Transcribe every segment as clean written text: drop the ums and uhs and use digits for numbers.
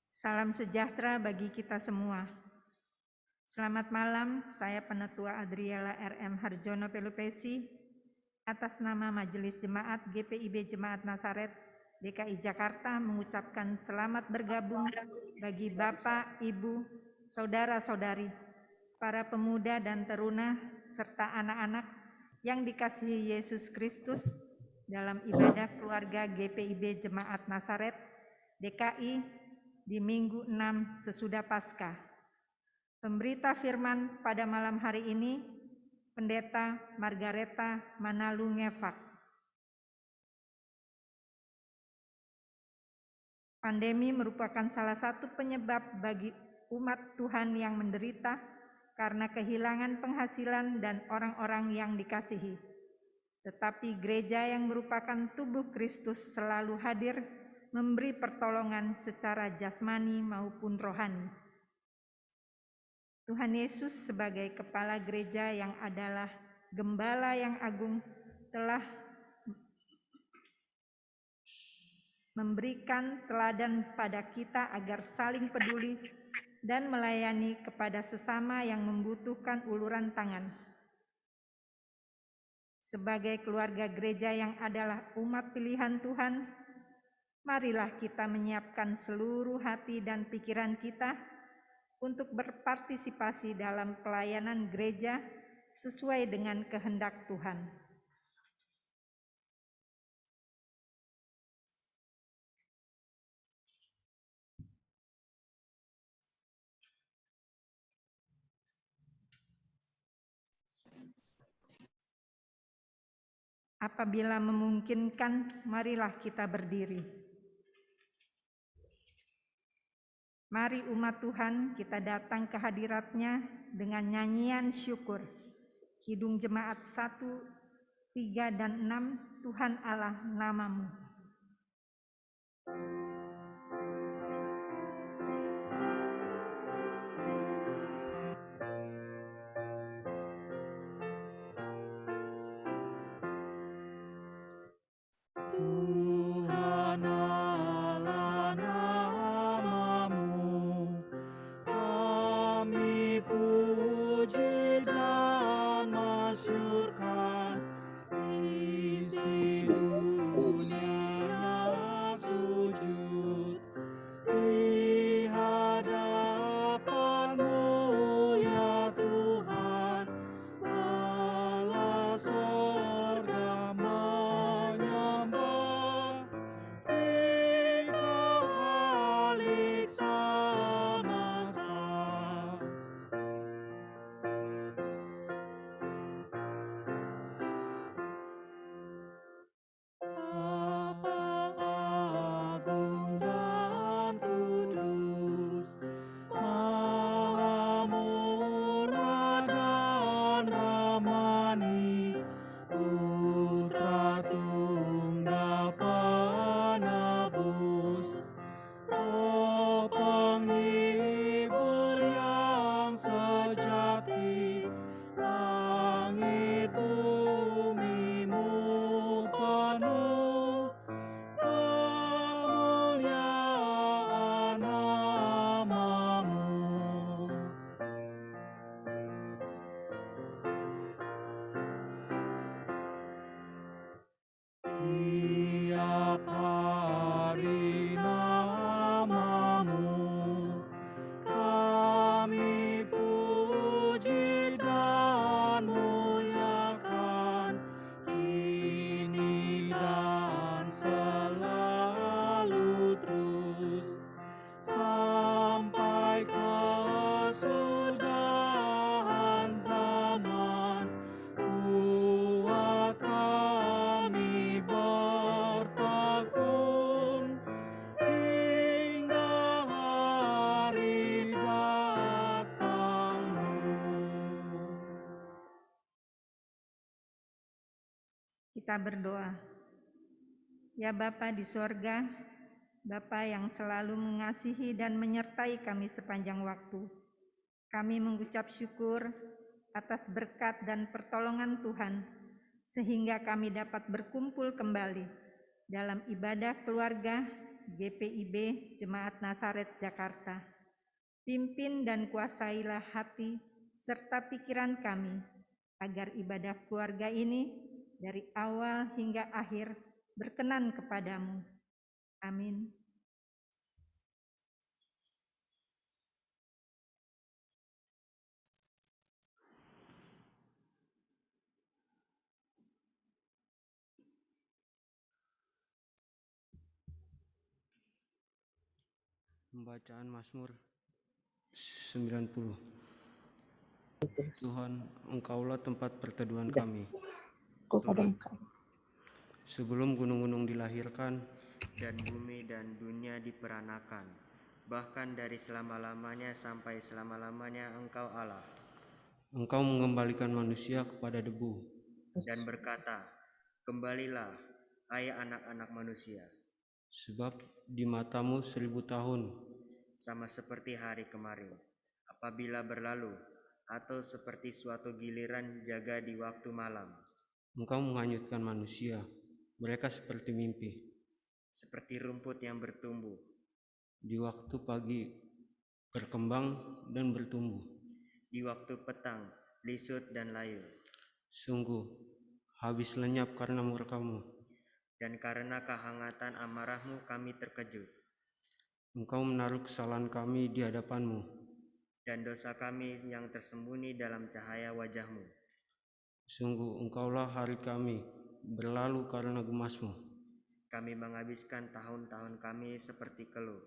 Salam sejahtera bagi kita semua. Selamat malam, saya Penetua Adriela RM Harjono Pelupesi, atas nama Majelis Jemaat GPIB Jemaat Nazaret DKI Jakarta mengucapkan selamat bergabung bagi Bapak, Ibu, Saudara-saudari, para pemuda dan teruna, serta anak-anak yang dikasihi Yesus Kristus dalam ibadah keluarga GPIB Jemaat Nazaret DKI di Minggu 6 sesudah Paskah. Pemberita firman pada malam hari ini, Pendeta Margareta Manalu Ngefak. Pandemi merupakan salah satu penyebab bagi umat Tuhan yang menderita karena kehilangan penghasilan dan orang-orang yang dikasihi. Tetapi gereja yang merupakan tubuh Kristus selalu hadir memberi pertolongan secara jasmani maupun rohani. Tuhan Yesus sebagai kepala gereja yang adalah gembala yang agung telah memberikan teladan pada kita agar saling peduli dan melayani kepada sesama yang membutuhkan uluran tangan. Sebagai keluarga gereja yang adalah umat pilihan Tuhan, marilah kita menyiapkan seluruh hati dan pikiran kita untuk berpartisipasi dalam pelayanan gereja sesuai dengan kehendak Tuhan. Apabila memungkinkan, marilah kita berdiri. Mari umat Tuhan, kita datang ke hadirat-Nya dengan nyanyian syukur. Kidung Jemaat 1, 3, dan 6, Tuhan Allah namamu. Tuhan Allah namamu, kami puji dan masyurkan, isi dunia sujud di hadapan-Mu ya Tuhan, Allah sorga menyembah, Engkau Khalik semesta. Bapa agung dan kudus, Maha murah dan ramani, Putra Tunggal Penebus, Oh Penghibur yang sejati, langit bumi-Mu penuh kemuliaan namamu. Tiap hari namamu kami puji dan muliakan, kini dan selalu terus, sampai kesudahan zaman. Buat kami bertekun hingga hari datang-Mu. Kita berdoa. Ya Bapa di sorga, Bapa yang selalu mengasihi dan menyertai kami sepanjang waktu, kami mengucap syukur atas berkat dan pertolongan Tuhan sehingga kami dapat berkumpul kembali dalam ibadah keluarga GPIB Jemaat Nazaret Jakarta. Pimpin dan kuasailah hati serta pikiran kami, agar ibadah keluarga ini dari awal hingga akhir berkenan kepadamu. Amin. Pembacaan Mazmur 90. Tuhan, Engkaulah tempat perteduhan kami. Turut sebelum gunung-gunung dilahirkan dan bumi dan dunia diperanakan, bahkan dari selama-lamanya sampai selama-lamanya Engkau Allah. Engkau mengembalikan manusia kepada debu dan berkata, kembalilah, hai anak-anak manusia. Sebab di matamu 1000 tahun sama seperti hari kemarin, apabila berlalu, atau seperti suatu giliran jaga di waktu malam. Engkau menghanyutkan manusia, mereka seperti mimpi, seperti rumput yang bertumbuh. Di waktu pagi berkembang dan bertumbuh, di waktu petang lisut dan layu. Sungguh habis lenyap karena murkamu, dan karena kehangatan amarahmu kami terkejut. Engkau menaruh kesalahan kami di hadapanmu, dan dosa kami yang tersembunyi dalam cahaya wajahmu. Sungguh engkaulah hari kami, berlalu karena gemasmu. Kami menghabiskan tahun-tahun kami seperti keluh.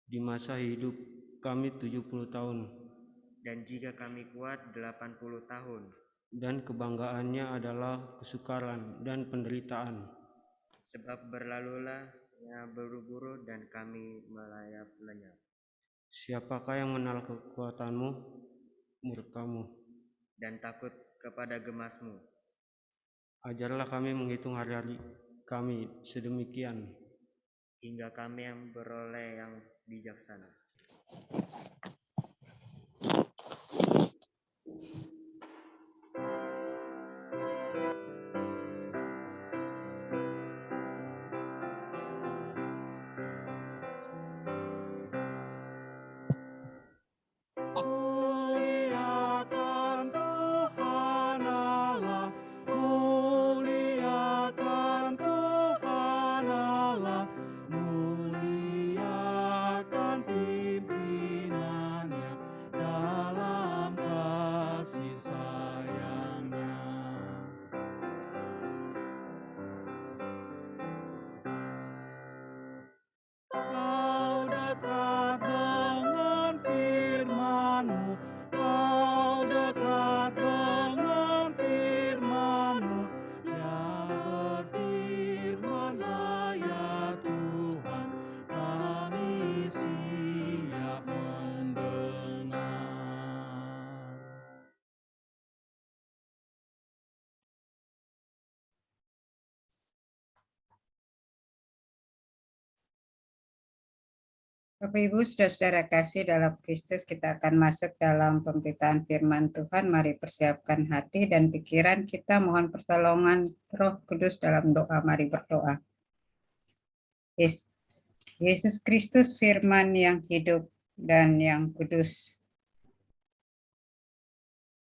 Di masa hidup kami 70 tahun, dan jika kami kuat 80 tahun. Dan kebanggaannya adalah kesukaran dan penderitaan. Sebab berlalulah ya buru-buru dan kami melayap lenyap. Siapakah yang mengenal kekuatanmu, murkamu, dan takut kepada gemasmu? Ajarlah kami menghitung hari-hari kami sedemikian, hingga kami yang beroleh yang bijaksana. Muliakan Tuhan Allah, muliakan Tuhan Allah, muliakan pimpinannya dalam kasih sayangnya. Kau dekat dengan firman-Mu, Kau dekat dengan firman-Mu, ya berfirmanlah ya Tuhan, kami siap mendengar. Bapak Ibu, saudara-saudara kasih dalam Kristus, kita akan masuk dalam pemberitaan firman Tuhan. Mari persiapkan hati dan pikiran kita, mohon pertolongan Roh Kudus dalam doa. Mari berdoa. Yesus Kristus, firman yang hidup dan yang kudus,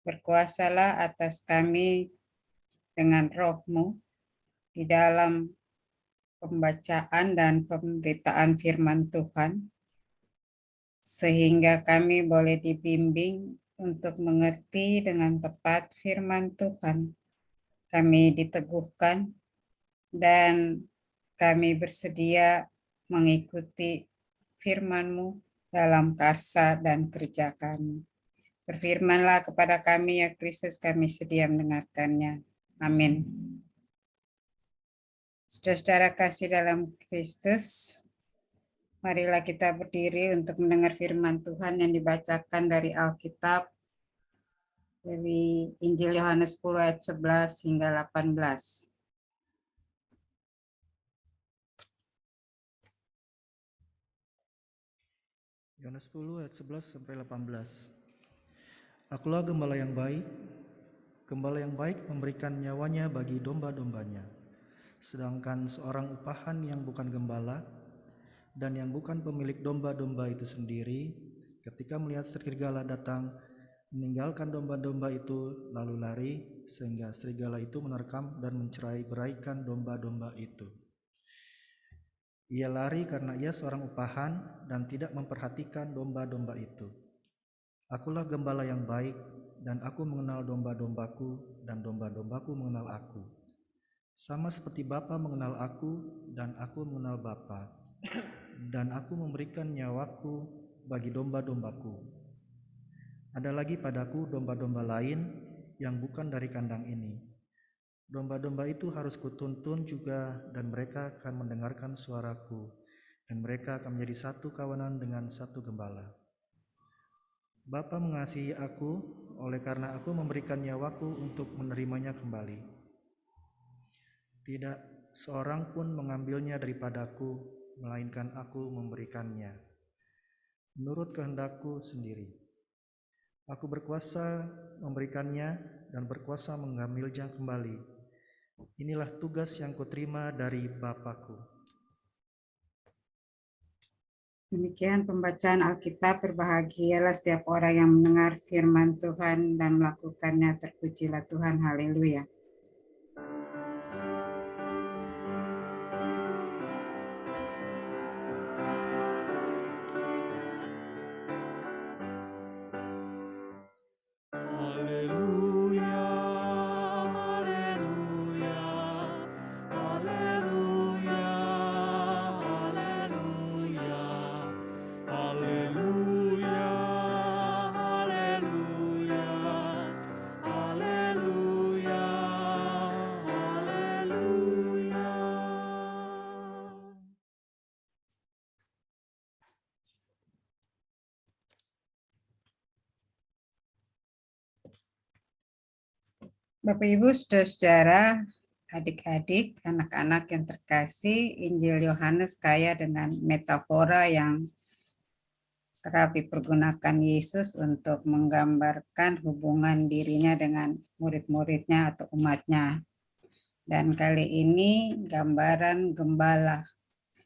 berkuasalah atas kami dengan Roh-Mu di dalam pembacaan dan pemberitaan firman Tuhan, sehingga kami boleh dibimbing untuk mengerti dengan tepat firman Tuhan. Kami diteguhkan dan kami bersedia mengikuti firman-Mu dalam karsa dan kerja kami. Berfirmanlah kepada kami ya Kristus, kami sedia mendengarkannya. Amin. Saudara-saudara kasih dalam Kristus, marilah kita berdiri untuk mendengar firman Tuhan yang dibacakan dari Alkitab, dari Injil Yohanes 10 ayat 11 hingga 18. Yohanes 10 ayat 11 sampai 18. Akulah gembala yang baik, Gembala yang baik memberikan nyawanya bagi domba-dombanya. Sedangkan seorang upahan yang bukan gembala dan yang bukan pemilik domba-domba itu sendiri, ketika melihat serigala datang, meninggalkan domba-domba itu lalu lari, sehingga serigala itu menerkam dan mencerai-beraikan domba-domba itu. Ia lari karena ia seorang upahan dan tidak memperhatikan domba-domba itu. Akulah gembala yang baik, dan aku mengenal domba-dombaku, dan domba-dombaku mengenal aku. Sama seperti Bapa mengenal aku, dan aku mengenal Bapa, dan aku memberikan nyawaku bagi domba-dombaku. Ada lagi padaku domba-domba lain yang bukan dari kandang ini. Domba-domba itu harus kutuntun juga, dan mereka akan mendengarkan suaraku, dan mereka akan menjadi satu kawanan dengan satu gembala. Bapa mengasihi aku, oleh karena aku memberikan nyawaku untuk menerimanya kembali. Tidak seorang pun mengambilnya daripadaku, melainkan aku memberikannya, menurut kehendakku sendiri. Aku berkuasa memberikannya dan berkuasa mengambilnya kembali. Inilah tugas yang kuterima dari Bapa-Ku. Demikian pembacaan Alkitab. Berbahagialah setiap orang yang mendengar firman Tuhan dan melakukannya. Terpujilah Tuhan. Haleluya. Haleluya, haleluya, haleluya, haleluya, haleluya, haleluya, haleluya, haleluya. Bapak Ibu, saudara-saudara, adik-adik, anak-anak yang terkasih, Injil Yohanes kaya dengan metafora yang kerap dipergunakan Yesus untuk menggambarkan hubungan dirinya dengan murid-muridnya atau umatnya. Dan kali ini gambaran gembala.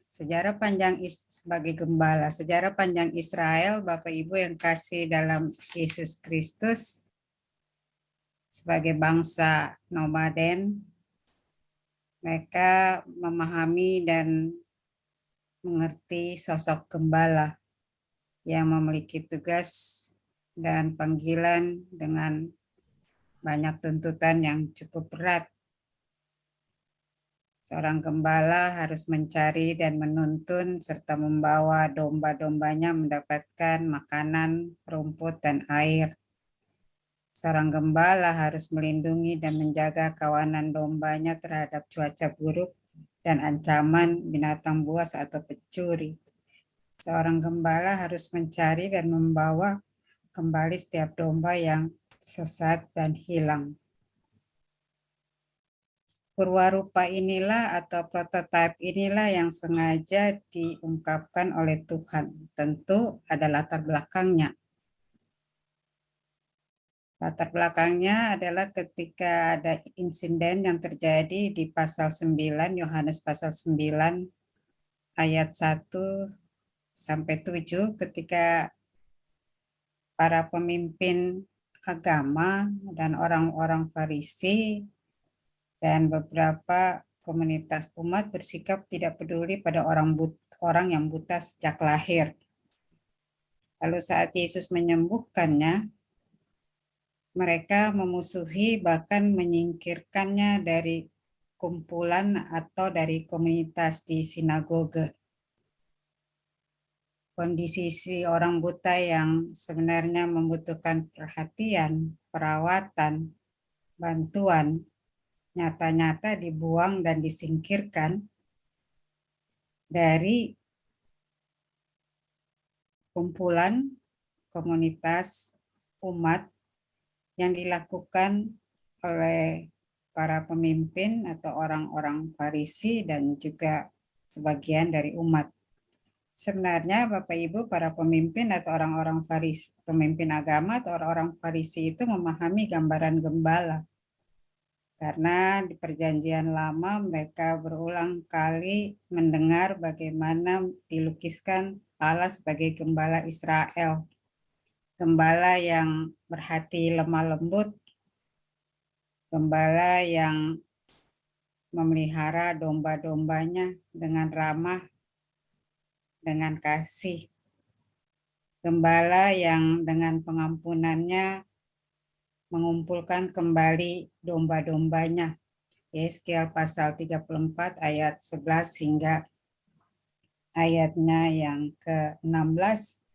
Sejarah panjang sebagai gembala, sejarah panjang Israel, Bapak Ibu yang kasih dalam Yesus Kristus, sebagai bangsa nomaden, mereka memahami dan mengerti sosok gembala yang memiliki tugas dan panggilan dengan banyak tuntutan yang cukup berat. Seorang gembala harus mencari dan menuntun serta membawa domba-dombanya mendapatkan makanan, rumput, dan air. Seorang gembala harus melindungi dan menjaga kawanan dombanya terhadap cuaca buruk dan ancaman binatang buas atau pencuri. Seorang gembala harus mencari dan membawa kembali setiap domba yang sesat dan hilang. Purwarupa inilah atau prototipe inilah yang sengaja diungkapkan oleh Tuhan. Tentu ada latar belakangnya. Latar belakangnya adalah ketika ada insiden yang terjadi di pasal 9, Yohanes pasal 9 ayat 1 sampai 7, ketika para pemimpin agama dan orang-orang Farisi dan beberapa komunitas umat bersikap tidak peduli pada orang yang buta sejak lahir. Lalu saat Yesus menyembuhkannya, mereka memusuhi bahkan menyingkirkannya dari kumpulan atau dari komunitas di sinagoge. Kondisi si orang buta yang sebenarnya membutuhkan perhatian, perawatan, bantuan, nyata-nyata dibuang dan disingkirkan dari kumpulan komunitas umat yang dilakukan oleh para pemimpin atau orang-orang Farisi dan juga sebagian dari umat. Sebenarnya Bapak Ibu para pemimpin atau orang-orang Farisi, pemimpin agama atau orang-orang Farisi itu memahami gambaran gembala. Karena di perjanjian lama mereka berulang kali mendengar bagaimana dilukiskan Allah sebagai gembala Israel. Gembala yang berhati lemah lembut, gembala yang memelihara domba-dombanya dengan ramah, dengan kasih. Gembala yang dengan pengampunannya mengumpulkan kembali domba-dombanya. Yeskiel pasal 34 ayat 11 hingga ayatnya yang ke-16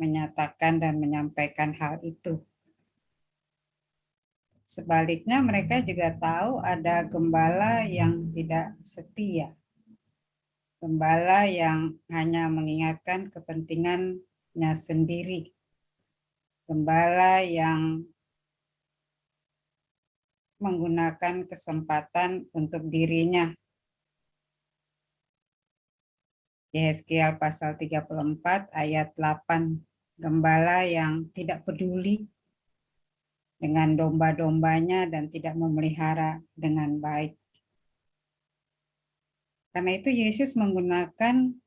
menyatakan dan menyampaikan hal itu. Sebaliknya mereka juga tahu ada gembala yang tidak setia. Gembala yang hanya mengingatkan kepentingannya sendiri. Gembala yang menggunakan kesempatan untuk dirinya. Yeskiel pasal 34 ayat 8. Gembala yang tidak peduli dengan domba-dombanya dan tidak memelihara dengan baik. Karena itu Yesus menggunakan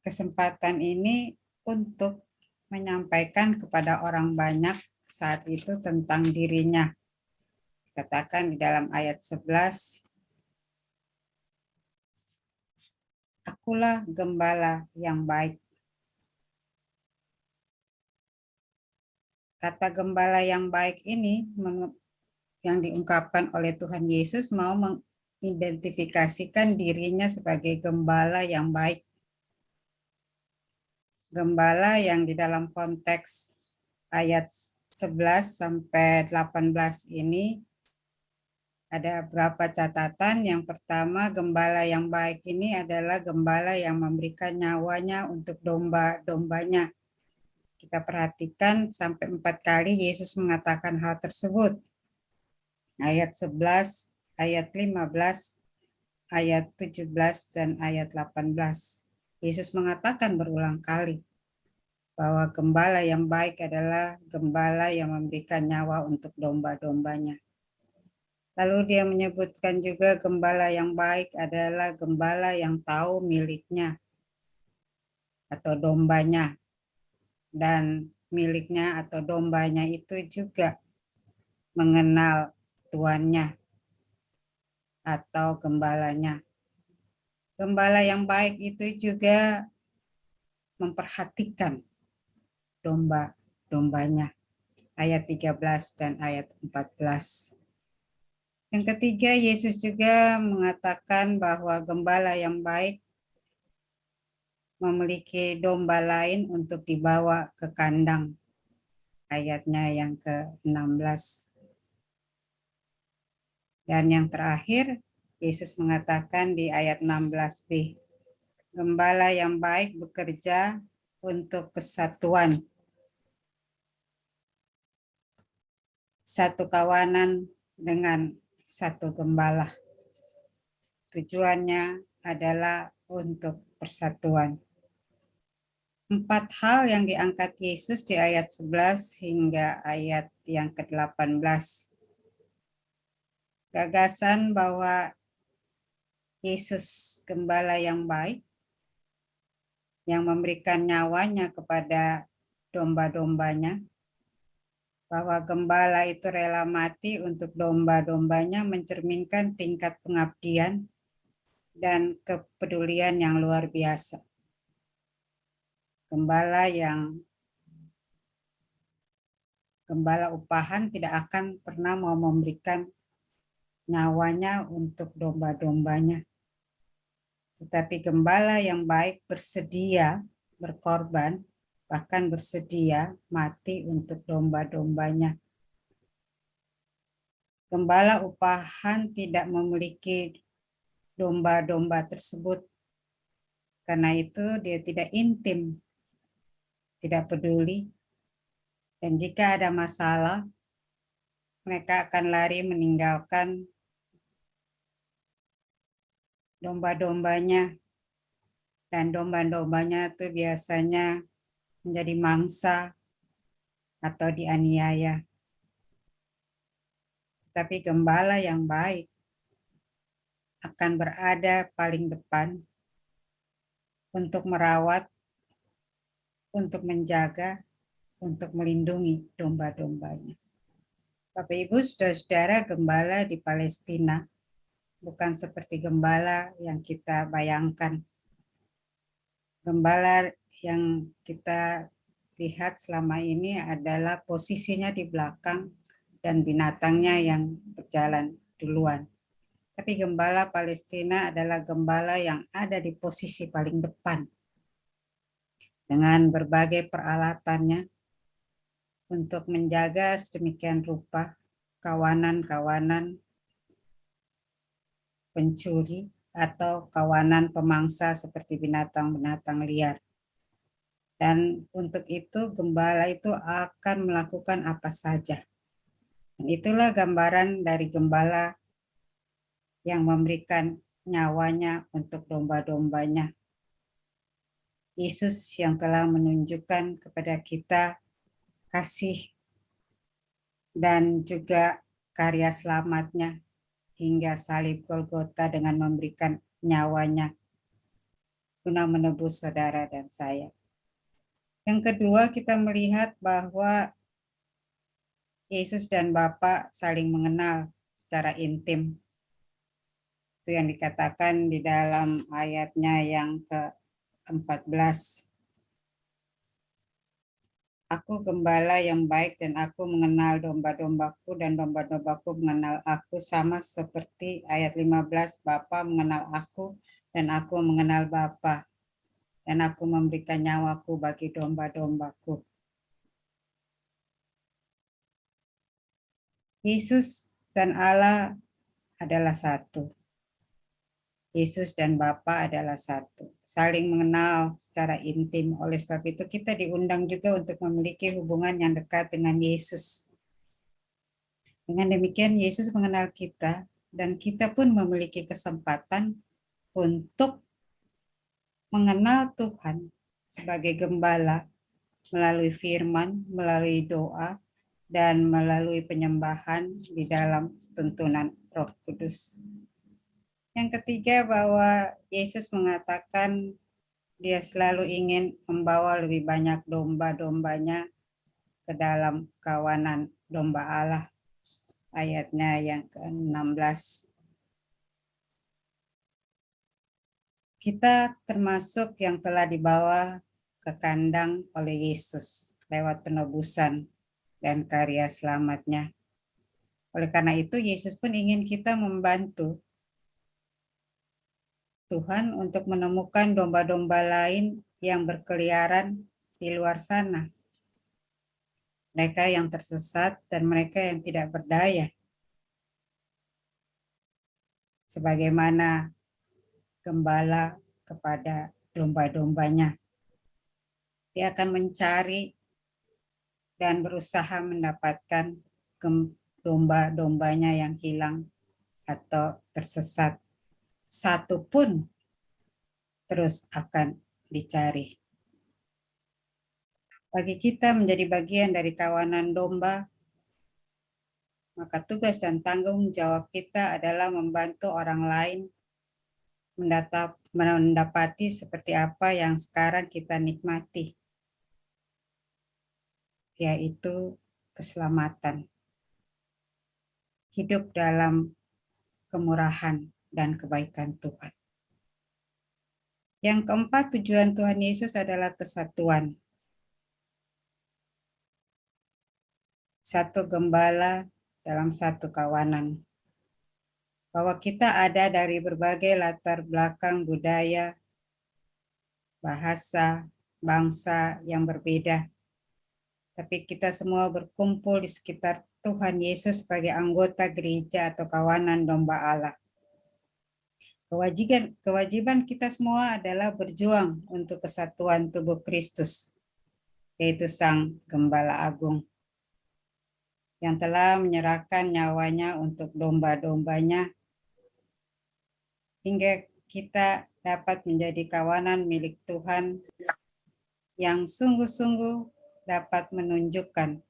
kesempatan ini untuk menyampaikan kepada orang banyak saat itu tentang dirinya. Katakan di dalam ayat 11, Akulah gembala yang baik. Kata gembala yang baik ini yang diungkapkan oleh Tuhan Yesus mau mengidentifikasikan dirinya sebagai gembala yang baik. Gembala yang di dalam konteks ayat 11 sampai 18 ini ada beberapa catatan. Yang pertama, gembala yang baik ini adalah gembala yang memberikan nyawanya untuk domba-dombanya. Kita perhatikan sampai 4 kali Yesus mengatakan hal tersebut. Ayat 11, ayat 15, ayat 17, dan ayat 18. Yesus mengatakan berulang kali bahwa gembala yang baik adalah gembala yang memberikan nyawa untuk domba-dombanya. Lalu dia menyebutkan juga gembala yang baik adalah gembala yang tahu miliknya atau dombanya. Dan miliknya atau dombanya itu juga mengenal tuannya atau gembalanya. Gembala yang baik itu juga memperhatikan domba-dombanya. Ayat 13 dan ayat 14. Yang ketiga, Yesus juga mengatakan bahwa gembala yang baik memiliki domba lain untuk dibawa ke kandang. Ayatnya yang ke-16. Dan yang terakhir, Yesus mengatakan di ayat 16b, gembala yang baik bekerja untuk kesatuan. Satu kawanan dengan satu gembala. Tujuannya adalah untuk persatuan. 4 hal yang diangkat Yesus di ayat 11 hingga ayat yang ke-18. Gagasan bahwa Yesus gembala yang baik, yang memberikan nyawanya kepada domba-dombanya, bahwa gembala itu rela mati untuk domba-dombanya mencerminkan tingkat pengabdian dan kepedulian yang luar biasa. Gembala upahan tidak akan pernah mau memberikan nyawanya untuk domba-dombanya. Tetapi gembala yang baik bersedia berkorban, bahkan bersedia mati untuk domba-dombanya. Gembala upahan tidak memiliki domba-domba tersebut. Karena itu dia tidak intim, tidak peduli. Dan jika ada masalah, mereka akan lari meninggalkan domba-dombanya dan domba-dombanya itu biasanya menjadi mangsa atau dianiaya. Tapi gembala yang baik akan berada paling depan untuk merawat, untuk menjaga, untuk melindungi domba-dombanya. Bapak Ibu, saudara-saudara, gembala di Palestina bukan seperti gembala yang kita bayangkan. Gembala yang kita lihat selama ini adalah posisinya di belakang dan binatangnya yang berjalan duluan. Tapi gembala Palestina adalah gembala yang ada di posisi paling depan dengan berbagai peralatannya untuk menjaga sedemikian rupa kawanan-kawanan pencuri atau kawanan pemangsa seperti binatang-binatang liar. Dan untuk itu gembala itu akan melakukan apa saja. Dan itulah gambaran dari gembala yang memberikan nyawanya untuk domba-dombanya. Yesus yang telah menunjukkan kepada kita kasih dan juga karya selamatnya hingga salib Golgota dengan memberikan nyawanya guna menebus saudara dan saya. Yang kedua, kita melihat bahwa Yesus dan Bapa saling mengenal secara intim. Itu yang dikatakan di dalam ayatnya yang ke-14. Aku gembala yang baik dan aku mengenal domba-dombaku dan domba-dombaku mengenal aku, sama seperti ayat 15, Bapa mengenal aku dan aku mengenal Bapa, dan aku memberikan nyawaku bagi domba-dombaku. Yesus dan Allah adalah satu. Yesus dan Bapa adalah satu. Saling mengenal secara intim. Oleh sebab itu kita diundang juga untuk memiliki hubungan yang dekat dengan Yesus. Dengan demikian Yesus mengenal kita dan kita pun memiliki kesempatan untuk mengenal Tuhan sebagai gembala melalui firman, melalui doa, dan melalui penyembahan di dalam tuntunan Roh Kudus. Yang ketiga, bahwa Yesus mengatakan dia selalu ingin membawa lebih banyak domba-dombanya ke dalam kawanan domba Allah. Ayatnya yang ke-16. Kita termasuk yang telah dibawa ke kandang oleh Yesus lewat penebusan dan karya selamatnya. Oleh karena itu, Yesus pun ingin kita membantu Tuhan untuk menemukan domba-domba lain yang berkeliaran di luar sana. Mereka yang tersesat dan mereka yang tidak berdaya. Sebagaimana gembala kepada domba-dombanya. Dia akan mencari dan berusaha mendapatkan domba-dombanya yang hilang atau tersesat. Satu pun terus akan dicari. Bagi kita menjadi bagian dari kawanan domba, maka tugas dan tanggung jawab kita adalah membantu orang lain mendapati seperti apa yang sekarang kita nikmati, yaitu keselamatan. Hidup dalam kemurahan dan kebaikan Tuhan. Yang keempat, tujuan Tuhan Yesus adalah kesatuan. Satu gembala dalam satu kawanan. Bahwa kita ada dari berbagai latar belakang budaya, bahasa, bangsa yang berbeda. Tapi kita semua berkumpul di sekitar Tuhan Yesus sebagai anggota gereja atau kawanan domba Allah. Kewajiban kita semua adalah berjuang untuk kesatuan tubuh Kristus, yaitu Sang Gembala Agung, yang telah menyerahkan nyawanya untuk domba-dombanya, hingga kita dapat menjadi kawanan milik Tuhan yang sungguh-sungguh dapat menunjukkan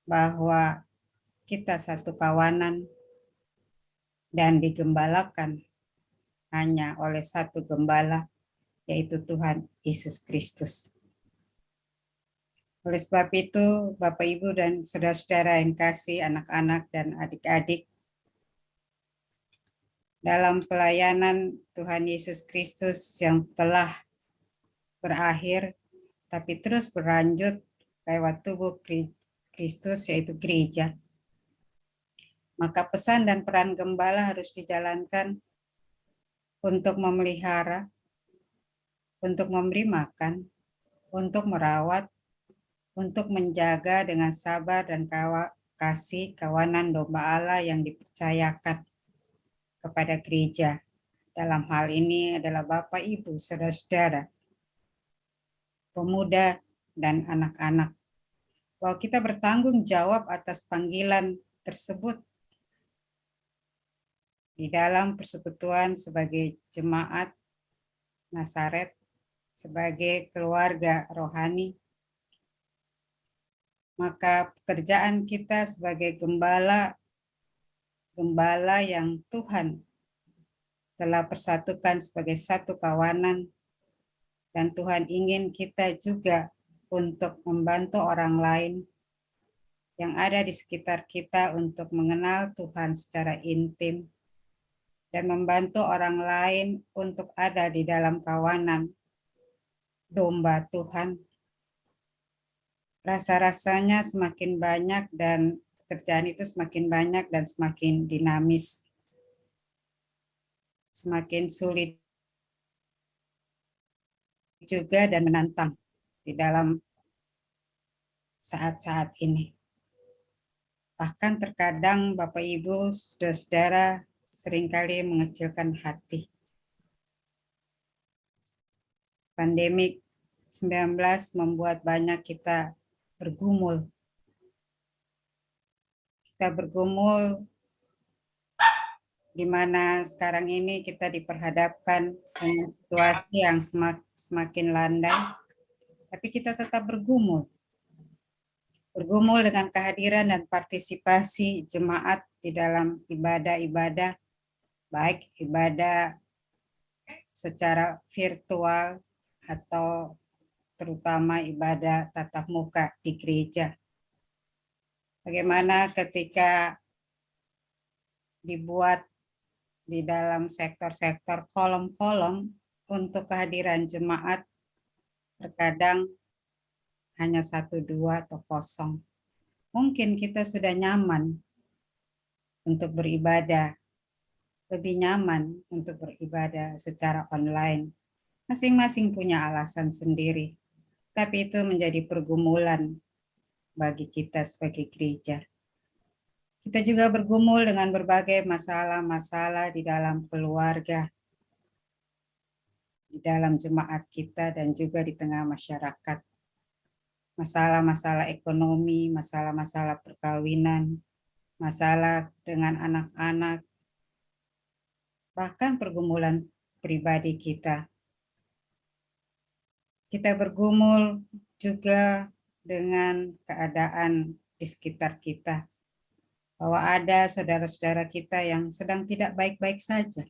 bahwa kita satu kawanan dan digembalakan hanya oleh satu gembala, yaitu Tuhan Yesus Kristus. Oleh sebab itu, Bapak, Ibu, dan saudara-saudara yang kasih, anak-anak dan adik-adik, dalam pelayanan Tuhan Yesus Kristus yang telah berakhir, tapi terus berlanjut lewat tubuh Kristus, yaitu gereja, maka pesan dan peran gembala harus dijalankan untuk memelihara, untuk memberi makan, untuk merawat, untuk menjaga dengan sabar dan kasih kawanan domba Allah yang dipercayakan kepada gereja. Dalam hal ini adalah Bapak, Ibu, saudara-saudara, pemuda, dan anak-anak. Bahwa kita bertanggung jawab atas panggilan tersebut di dalam persekutuan sebagai jemaat Nazaret, sebagai keluarga rohani. Maka pekerjaan kita sebagai gembala yang Tuhan telah persatukan sebagai satu kawanan, dan Tuhan ingin kita juga untuk membantu orang lain yang ada di sekitar kita untuk mengenal Tuhan secara intim, dan membantu orang lain untuk ada di dalam kawanan domba Tuhan. Rasa-rasanya semakin banyak dan pekerjaan itu semakin banyak dan semakin dinamis, semakin sulit juga dan menantang di dalam saat-saat ini. Bahkan terkadang Bapak, Ibu, saudara-saudara seringkali mengecilkan hati. Pandemik 19 membuat banyak kita bergumul. Kita bergumul di mana sekarang ini kita diperhadapkan dengan situasi yang semakin landai, tapi kita tetap bergumul. Bergumul dengan kehadiran dan partisipasi jemaat di dalam ibadah-ibadah, baik ibadah secara virtual atau terutama ibadah tatap muka di gereja. Bagaimana ketika dibuat di dalam sektor-sektor kolom-kolom untuk kehadiran jemaat, terkadang hanya 1, 2, atau kosong. Mungkin kita sudah nyaman untuk beribadah, lebih nyaman untuk beribadah secara online. Masing-masing punya alasan sendiri, tapi itu menjadi pergumulan bagi kita sebagai gereja. Kita juga bergumul dengan berbagai masalah-masalah di dalam keluarga, di dalam jemaat kita, dan juga di tengah masyarakat. Masalah-masalah ekonomi, masalah-masalah perkawinan, masalah dengan anak-anak, bahkan pergumulan pribadi kita. Kita bergumul juga dengan keadaan di sekitar kita, bahwa ada saudara-saudara kita yang sedang tidak baik-baik saja.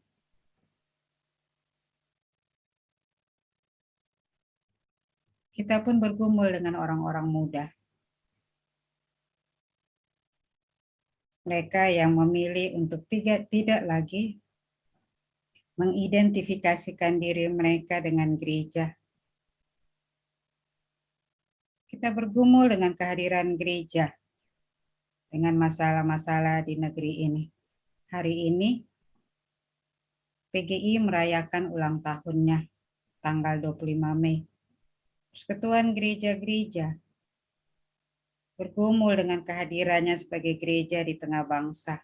Kita pun bergumul dengan orang-orang muda. Mereka yang memilih untuk tidak lagi mengidentifikasikan diri mereka dengan gereja. Kita bergumul dengan kehadiran gereja, dengan masalah-masalah di negeri ini. Hari ini, PGI merayakan ulang tahunnya, tanggal 25 Mei. Persekutuan gereja-gereja bergumul dengan kehadirannya sebagai gereja di tengah bangsa,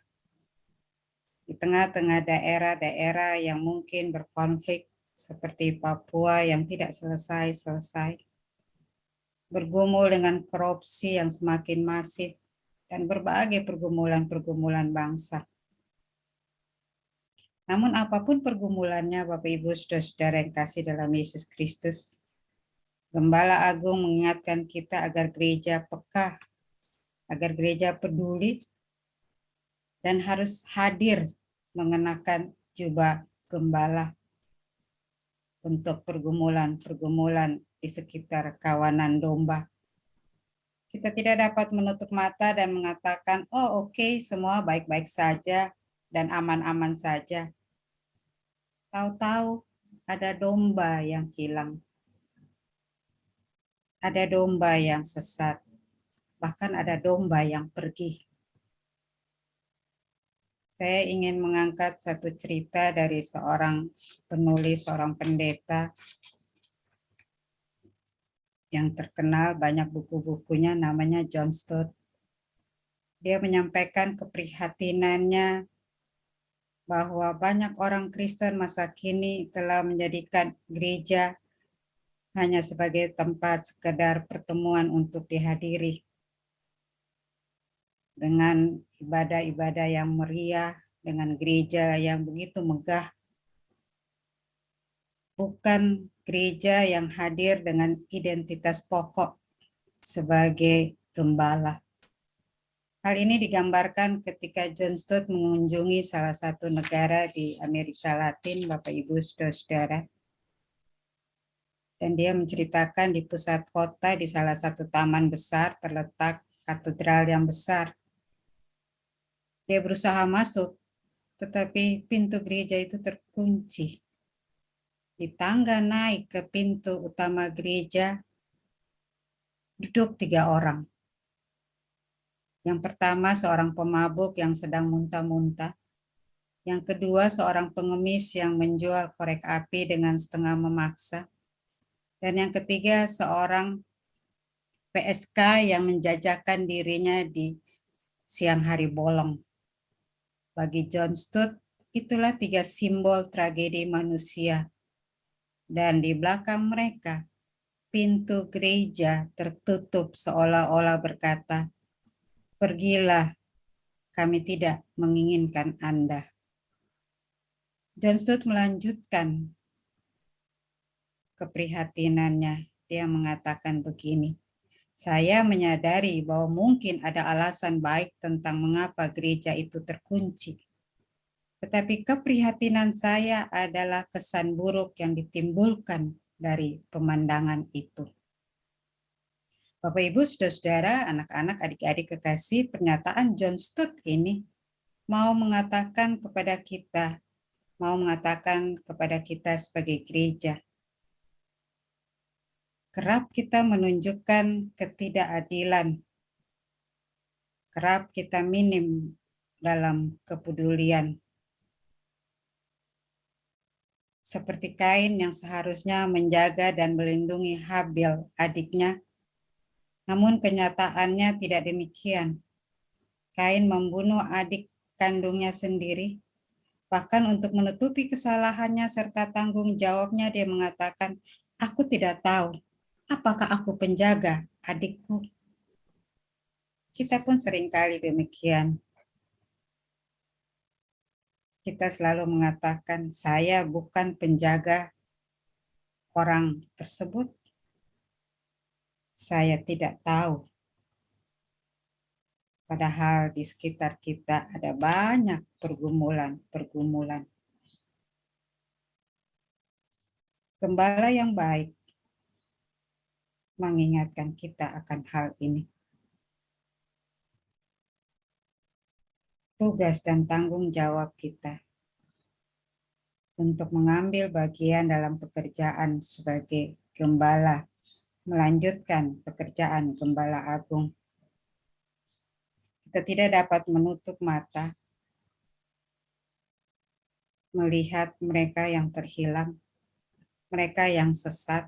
di tengah-tengah daerah-daerah yang mungkin berkonflik seperti Papua yang tidak selesai-selesai, bergumul dengan korupsi yang semakin masif, dan berbagai pergumulan-pergumulan bangsa. Namun apapun pergumulannya, Bapak Ibu Saudara yang kasih dalam Yesus Kristus, Gembala Agung mengingatkan kita agar gereja peka, agar gereja peduli, dan harus hadir mengenakan jubah gembala untuk pergumulan-pergumulan di sekitar kawanan domba. Kita tidak dapat menutup mata dan mengatakan, oh oke, semua baik-baik saja dan aman-aman saja. Tahu-tahu ada domba yang hilang. Ada domba yang sesat. Bahkan ada domba yang pergi. Saya ingin mengangkat satu cerita dari seorang penulis, seorang pendeta yang terkenal, banyak buku-bukunya, namanya John Stott. Dia menyampaikan keprihatinannya bahwa banyak orang Kristen masa kini telah menjadikan gereja hanya sebagai tempat sekedar pertemuan untuk dihadiri. Dengan ibadah-ibadah yang meriah, dengan gereja yang begitu megah, bukan gereja yang hadir dengan identitas pokok sebagai gembala. Hal ini digambarkan ketika John Stott mengunjungi salah satu negara di Amerika Latin, Bapak Ibu Saudara. Dan dia menceritakan di pusat kota, di salah satu taman besar, terletak katedral yang besar. Dia berusaha masuk, tetapi pintu gereja itu terkunci. Di tangga naik ke pintu utama gereja, duduk 3 orang. Yang pertama seorang pemabuk yang sedang muntah-muntah. Yang kedua seorang pengemis yang menjual korek api dengan setengah memaksa. Dan yang ketiga seorang PSK yang menjajakan dirinya di siang hari bolong. Bagi John Stott, itulah 3 simbol tragedi manusia. Dan di belakang mereka, pintu gereja tertutup seolah-olah berkata, "Pergilah, kami tidak menginginkan Anda." John Stott melanjutkan keprihatinannya. Dia mengatakan begini, "Saya menyadari bahwa mungkin ada alasan baik tentang mengapa gereja itu terkunci. Tetapi keprihatinan saya adalah kesan buruk yang ditimbulkan dari pemandangan itu." Bapak Ibu Saudara-saudara, anak-anak, adik-adik kekasih, pernyataan John Stott ini mau mengatakan kepada kita sebagai gereja, kerap kita menunjukkan ketidakadilan, kerap kita minim dalam kepedulian. Seperti Kain yang seharusnya menjaga dan melindungi Habil, adiknya, namun kenyataannya tidak demikian. Kain membunuh adik kandungnya sendiri. Bahkan untuk menutupi kesalahannya serta tanggung jawabnya, dia mengatakan, "Aku tidak tahu apakah aku penjaga adikku." Kita pun seringkali demikian. Kita selalu mengatakan, "Saya bukan penjaga orang tersebut. Saya tidak tahu." Padahal di sekitar kita ada banyak pergumulan. Gembala yang baik mengingatkan kita akan hal ini. Tugas dan tanggung jawab kita untuk mengambil bagian dalam pekerjaan sebagai gembala, melanjutkan pekerjaan Gembala Agung. Kita tidak dapat menutup mata melihat mereka yang terhilang, mereka yang sesat,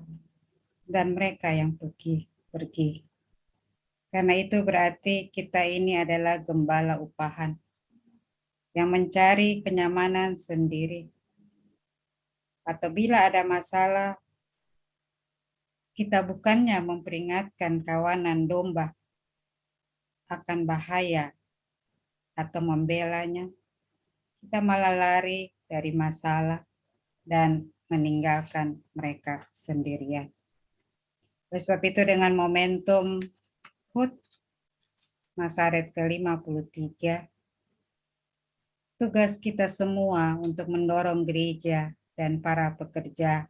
dan mereka yang pergi. Karena itu berarti kita ini adalah gembala upahan yang mencari kenyamanan sendiri. Atau bila ada masalah, kita bukannya memperingatkan kawanan domba akan bahaya atau membelanya, kita malah lari dari masalah dan meninggalkan mereka sendirian. Oleh sebab itu dengan momentum HUT Masaret ke-53, tugas kita semua untuk mendorong gereja dan para pekerja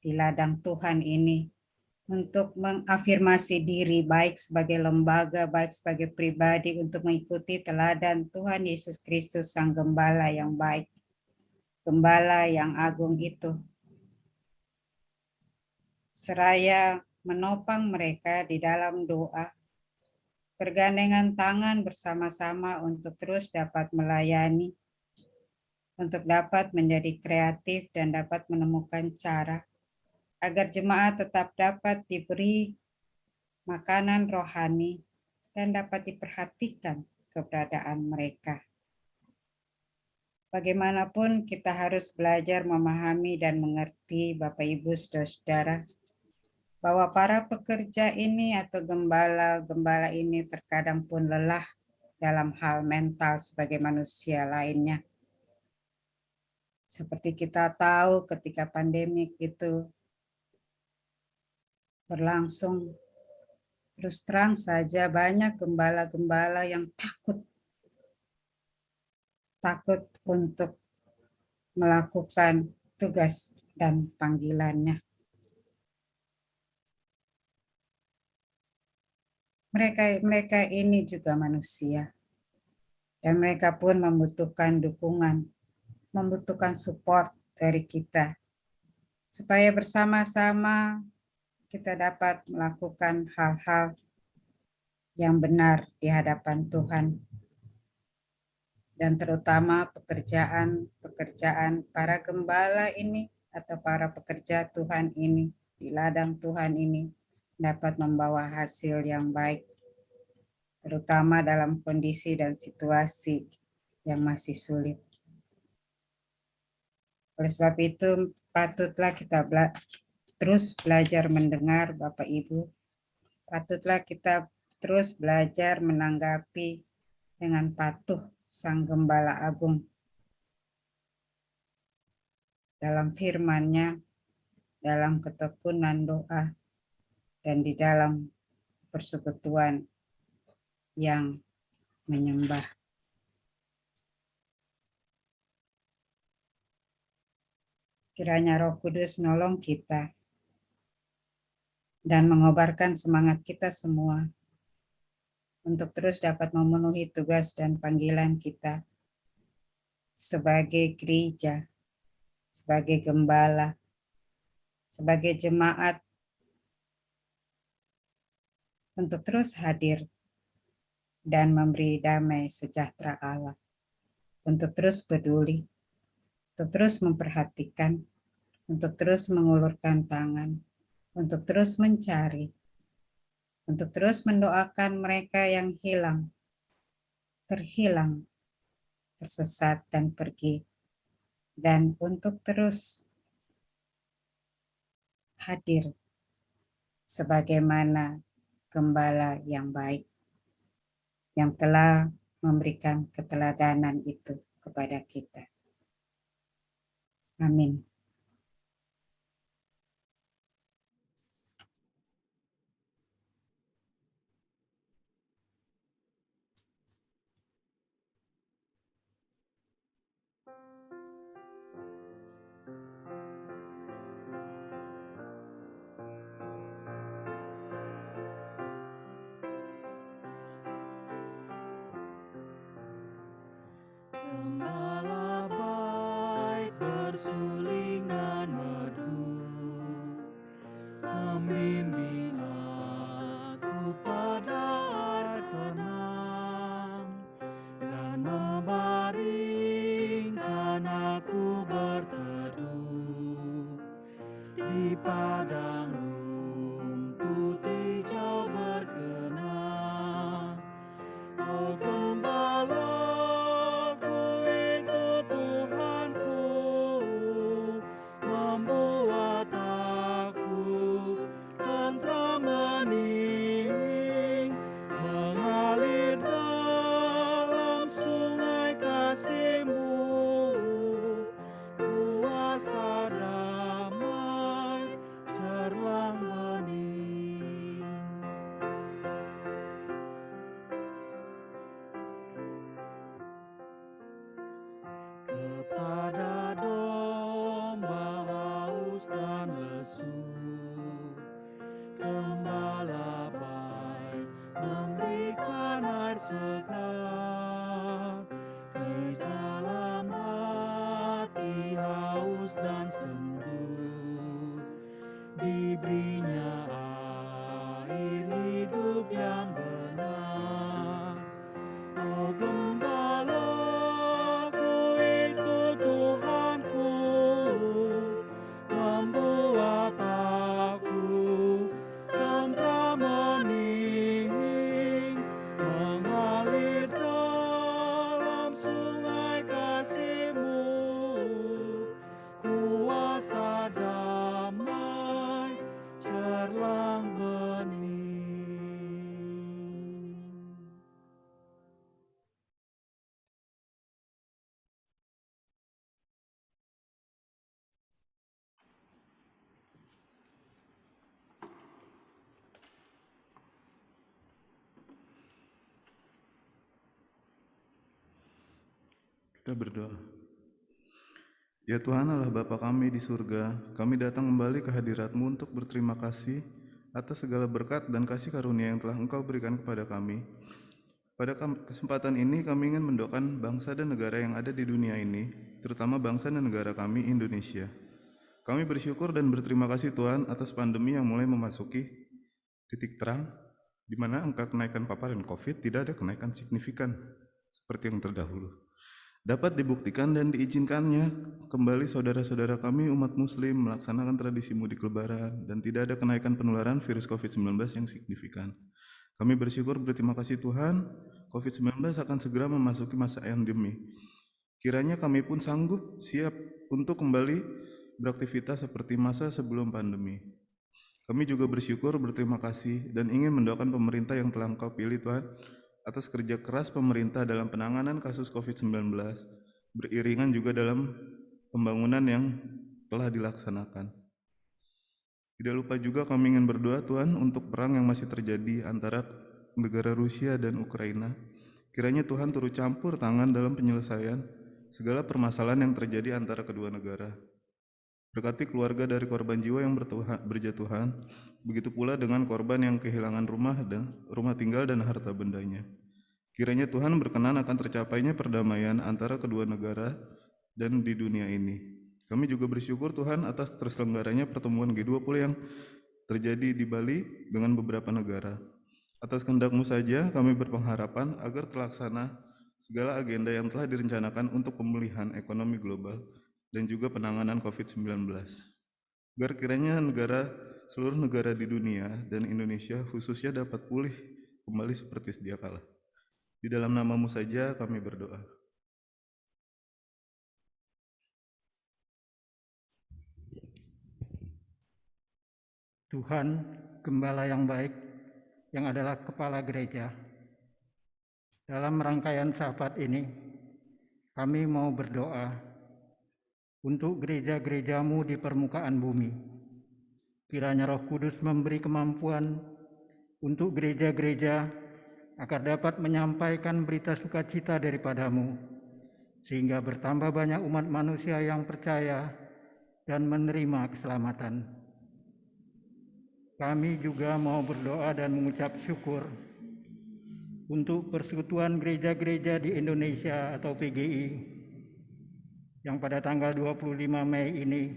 di ladang Tuhan ini untuk mengafirmasi diri baik sebagai lembaga, baik sebagai pribadi untuk mengikuti teladan Tuhan Yesus Kristus Sang Gembala yang baik, Gembala yang agung itu. Seraya menopang mereka di dalam doa, bergandengan tangan bersama-sama untuk terus dapat melayani, untuk dapat menjadi kreatif dan dapat menemukan cara agar jemaat tetap dapat diberi makanan rohani dan dapat diperhatikan keberadaan mereka. Bagaimanapun kita harus belajar memahami dan mengerti Bapak Ibu Saudara-saudara bahwa para pekerja ini atau gembala-gembala ini terkadang pun lelah dalam hal mental sebagai manusia lainnya. Seperti kita tahu ketika pandemik itu berlangsung, terus terang saja banyak gembala-gembala yang takut untuk melakukan tugas dan panggilannya. Mereka ini juga manusia, dan mereka pun membutuhkan dukungan, membutuhkan support dari kita, supaya bersama-sama kita dapat melakukan hal-hal yang benar di hadapan Tuhan. Dan terutama pekerjaan para gembala ini atau para pekerja Tuhan ini di ladang Tuhan ini dapat membawa hasil yang baik, terutama dalam kondisi dan situasi yang masih sulit. Oleh sebab itu, patutlah kita terus belajar mendengar Bapak Ibu, patutlah kita terus belajar menanggapi dengan patuh Sang Gembala Agung dalam firman-Nya, dalam ketekunan doa, dan di dalam persekutuan yang menyembah. Kiranya Roh Kudus menolong kita dan mengobarkan semangat kita semua untuk terus dapat memenuhi tugas dan panggilan kita sebagai gereja, sebagai gembala, sebagai jemaat, untuk terus hadir dan memberi damai sejahtera Allah, untuk terus peduli, untuk terus memperhatikan, untuk terus mengulurkan tangan, untuk terus mencari, untuk terus mendoakan mereka yang hilang, terhilang, tersesat dan pergi, dan untuk terus hadir sebagaimana gembala yang baik yang telah memberikan keteladanan itu kepada kita. Amin. Gembala baik bersulingan merdu, membimbing aku pada air tenang, dan membaringkan aku berteduh di padang rumput hijau berkenan. Oh gembalaku itu Tuhanku, membuat aku tentram Gembala baik memberikan air segar di dalam hati haus dan sendu, diberinya air hidup yang benar. Oh Gembalaku itu Tuhanku, membuat aku tentram hening, mengalir dalam sungai kasih-Mu, kuasa damai cerlang bening. Kita berdoa. Ya Tuhan Allah Bapa kami di surga, kami datang kembali ke hadirat-Mu untuk berterima kasih atas segala berkat dan kasih karunia yang telah Engkau berikan kepada kami. Pada kesempatan ini kami ingin mendoakan bangsa dan negara yang ada di dunia ini, terutama bangsa dan negara kami Indonesia. Kami bersyukur dan berterima kasih Tuhan atas pandemi yang mulai memasuki titik terang, di mana angka kenaikan paparan COVID tidak ada kenaikan signifikan seperti yang terdahulu. Dapat dibuktikan dan diizinkannya kembali saudara-saudara kami umat muslim melaksanakan tradisi mudik lebaran dan tidak ada kenaikan penularan virus COVID-19 yang signifikan. Kami bersyukur berterima kasih Tuhan, COVID-19 akan segera memasuki masa endemi. Kiranya kami pun sanggup siap untuk kembali beraktivitas seperti masa sebelum pandemi. Kami juga bersyukur berterima kasih dan ingin mendoakan pemerintah yang telah Engkau pilih Tuhan, atas kerja keras pemerintah dalam penanganan kasus COVID-19, beriringan juga dalam pembangunan yang telah dilaksanakan. Tidak lupa juga kami ingin berdoa Tuhan untuk perang yang masih terjadi antara negara Rusia dan Ukraina. Kiranya Tuhan turut campur tangan dalam penyelesaian segala permasalahan yang terjadi antara kedua negara. Berkati keluarga dari korban jiwa yang berjatuhan, begitu pula dengan korban yang kehilangan rumah tinggal dan harta bendanya. Kiranya Tuhan berkenan akan tercapainya perdamaian antara kedua negara dan di dunia ini. Kami juga bersyukur Tuhan atas terselenggaranya pertemuan G20 yang terjadi di Bali dengan beberapa negara. Atas kehendak-Mu saja kami berpengharapan agar terlaksana segala agenda yang telah direncanakan untuk pemulihan ekonomi global dan juga penanganan COVID-19. Agar kiranya seluruh negara di dunia dan Indonesia khususnya dapat pulih kembali seperti sedia kala. Di dalam nama-Mu saja kami berdoa. Tuhan, Gembala yang baik, yang adalah Kepala Gereja, dalam rangkaian Sabat ini, kami mau berdoa untuk gereja-gereja-Mu di permukaan bumi. Kiranya Roh Kudus memberi kemampuan untuk gereja-gereja agar dapat menyampaikan berita sukacita daripada-Mu, sehingga bertambah banyak umat manusia yang percaya dan menerima keselamatan. Kami juga mau berdoa dan mengucap syukur untuk Persekutuan Gereja-Gereja di Indonesia atau PGI yang pada tanggal 25 Mei ini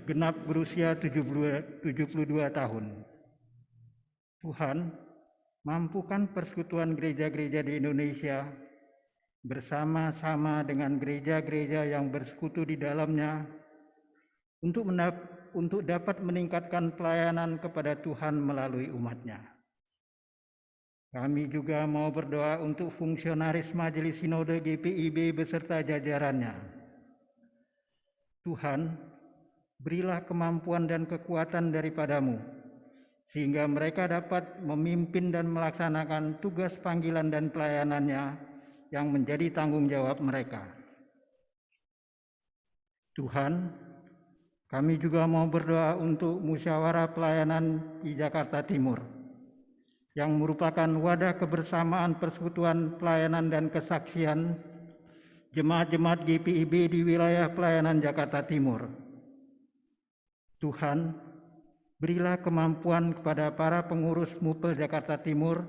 genap berusia 72 tahun. Tuhan, mampukan Persekutuan Gereja-Gereja di Indonesia bersama-sama dengan gereja-gereja yang bersekutu di dalamnya untuk dapat meningkatkan pelayanan kepada Tuhan melalui umat-Nya. Kami juga mau berdoa untuk fungsionaris Majelis Sinode GPIB beserta jajarannya. Tuhan, berilah kemampuan dan kekuatan daripada-Mu, sehingga mereka dapat memimpin dan melaksanakan tugas panggilan dan pelayanannya yang menjadi tanggung jawab mereka. Tuhan, kami juga mau berdoa untuk musyawarah pelayanan di Jakarta Timur, yang merupakan wadah kebersamaan persekutuan pelayanan dan kesaksian jemaat-jemaat GPIB di wilayah pelayanan Jakarta Timur. Tuhan, Berilah kemampuan kepada para pengurus MUPEL Jakarta Timur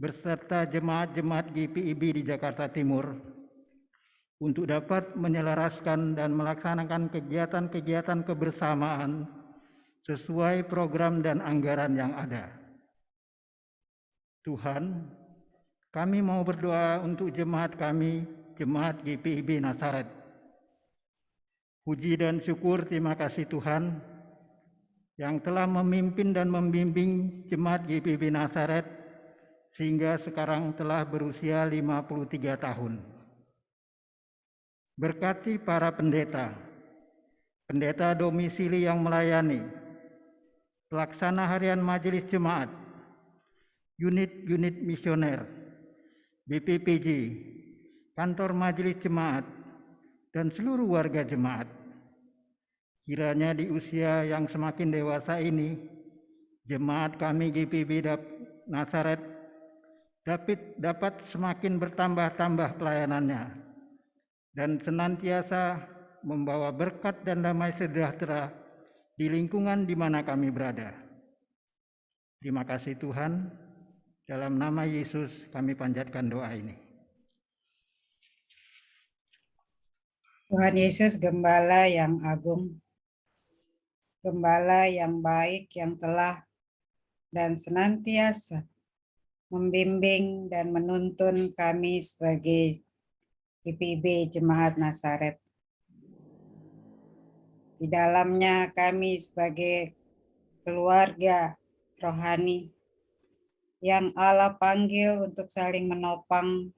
beserta jemaat-jemaat GPIB di Jakarta Timur untuk dapat menyelaraskan dan melaksanakan kegiatan-kegiatan kebersamaan sesuai program dan anggaran yang ada. Tuhan, kami mau berdoa untuk jemaat kami, jemaat GPIB Nazaret. Puji dan syukur terima kasih Tuhan yang telah memimpin dan membimbing jemaat GPIB Nazaret sehingga sekarang telah berusia 53 tahun. Berkati para pendeta, pendeta domisili yang melayani, pelaksana harian majelis jemaat, unit-unit misioner, BPPJ, kantor majelis jemaat, dan seluruh warga jemaat. Kiranya di usia yang semakin dewasa ini, jemaat kami GPIB Nazaret dapat semakin bertambah-tambah pelayanannya dan senantiasa membawa berkat dan damai sejahtera di lingkungan di mana kami berada. Terima kasih Tuhan, dalam nama Yesus kami panjatkan doa ini. Tuhan Yesus, Gembala yang agung, Gembala yang baik yang telah dan senantiasa membimbing dan menuntun kami sebagai GPIB Jemaat Nazaret. Di dalamnya kami sebagai keluarga rohani yang Allah panggil untuk saling menopang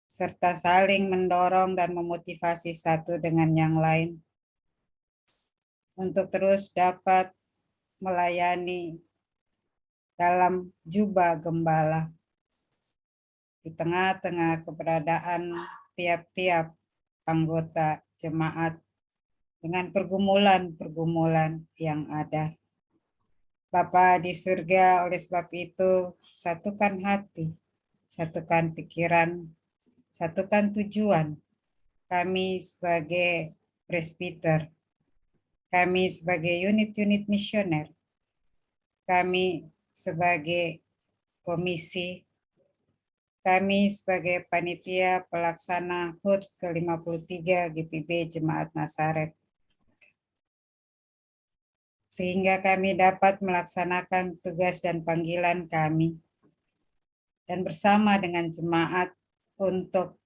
serta saling mendorong dan memotivasi satu dengan yang lain untuk terus dapat melayani dalam jubah gembala di tengah-tengah keberadaan tiap-tiap anggota jemaat dengan pergumulan-pergumulan yang ada. Bapa di surga, oleh sebab itu satukan hati, satukan pikiran, satukan tujuan. Kami sebagai presbiter, kami sebagai unit-unit misioner, kami sebagai komisi, kami sebagai panitia pelaksana HUT ke-53 GPIB Jemaat Nazaret. Sehingga kami dapat melaksanakan tugas dan panggilan kami. Dan bersama dengan jemaat untuk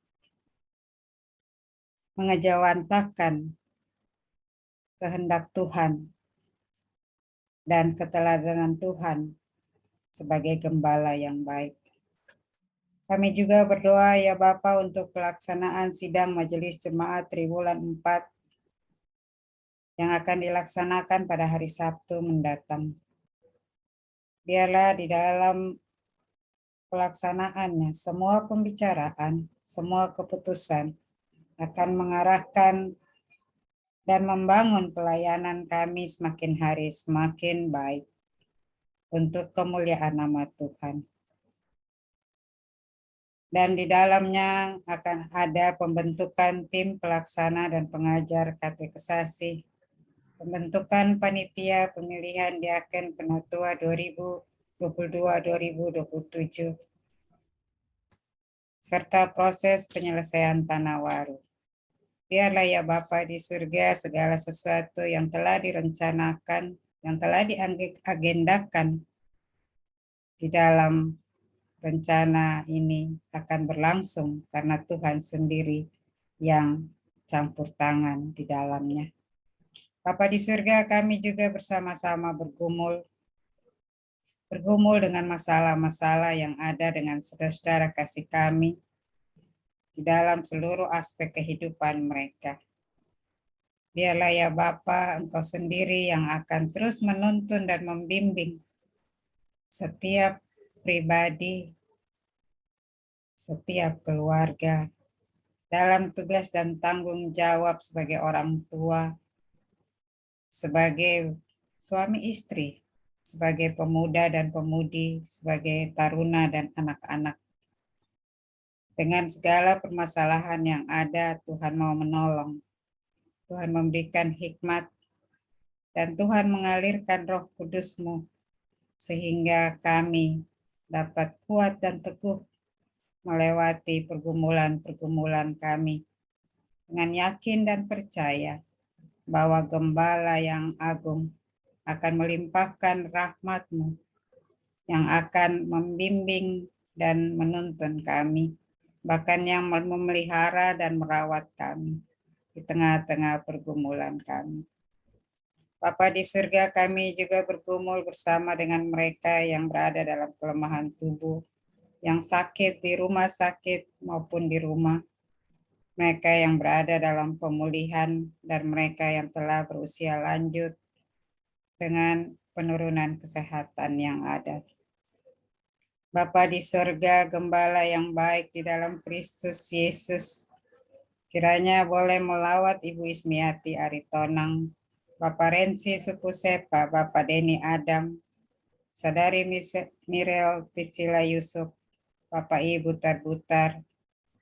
mengejawantahkan kehendak Tuhan dan keteladanan Tuhan sebagai gembala yang baik. Kami juga berdoa ya Bapa untuk pelaksanaan sidang Majelis Jemaat Triwulan 4 yang akan dilaksanakan pada hari Sabtu mendatang. Biarlah di dalam pelaksanaannya semua pembicaraan, semua keputusan akan mengarahkan dan membangun pelayanan kami semakin hari semakin baik untuk kemuliaan nama Tuhan. Dan di dalamnya akan ada pembentukan tim pelaksana dan pengajar katekesasi, pembentukan panitia pemilihan diaken penatua 2022-2027, serta proses penyelesaian tanah waru. Biarlah ya Bapa di surga segala sesuatu yang telah direncanakan, yang telah diagendakan di dalam rencana ini akan berlangsung karena Tuhan sendiri yang campur tangan di dalamnya. Bapa di surga, kami juga bersama-sama bergumul dengan masalah-masalah yang ada dengan saudara-saudara kasih kami di dalam seluruh aspek kehidupan mereka. Biarlah ya Bapa, Engkau sendiri yang akan terus menuntun dan membimbing setiap pribadi, setiap keluarga dalam tugas dan tanggung jawab sebagai orang tua, sebagai suami istri, sebagai pemuda dan pemudi, sebagai taruna dan anak-anak. Dengan segala permasalahan yang ada, Tuhan mau menolong. Tuhan memberikan hikmat dan Tuhan mengalirkan Roh Kudus-Mu sehingga kami dapat kuat dan teguh melewati pergumulan-pergumulan kami dengan yakin dan percaya bahwa Gembala yang agung akan melimpahkan rahmat-Mu yang akan membimbing dan menuntun kami, bahkan yang memelihara dan merawat kami di tengah-tengah pergumulan kami. Bapa di surga, kami juga bergumul bersama dengan mereka yang berada dalam kelemahan tubuh, yang sakit di rumah sakit maupun di rumah, mereka yang berada dalam pemulihan, dan mereka yang telah berusia lanjut dengan penurunan kesehatan yang ada. Bapa di surga, Gembala yang baik di dalam Kristus Yesus, kiranya boleh melawat Ibu Ismiati Aritonang, Bapak Rensi Suku Sepa, Bapak Deni Adam, Saudari Mirel Priscilla Yusuf, Bapak Ibu Tarbutar,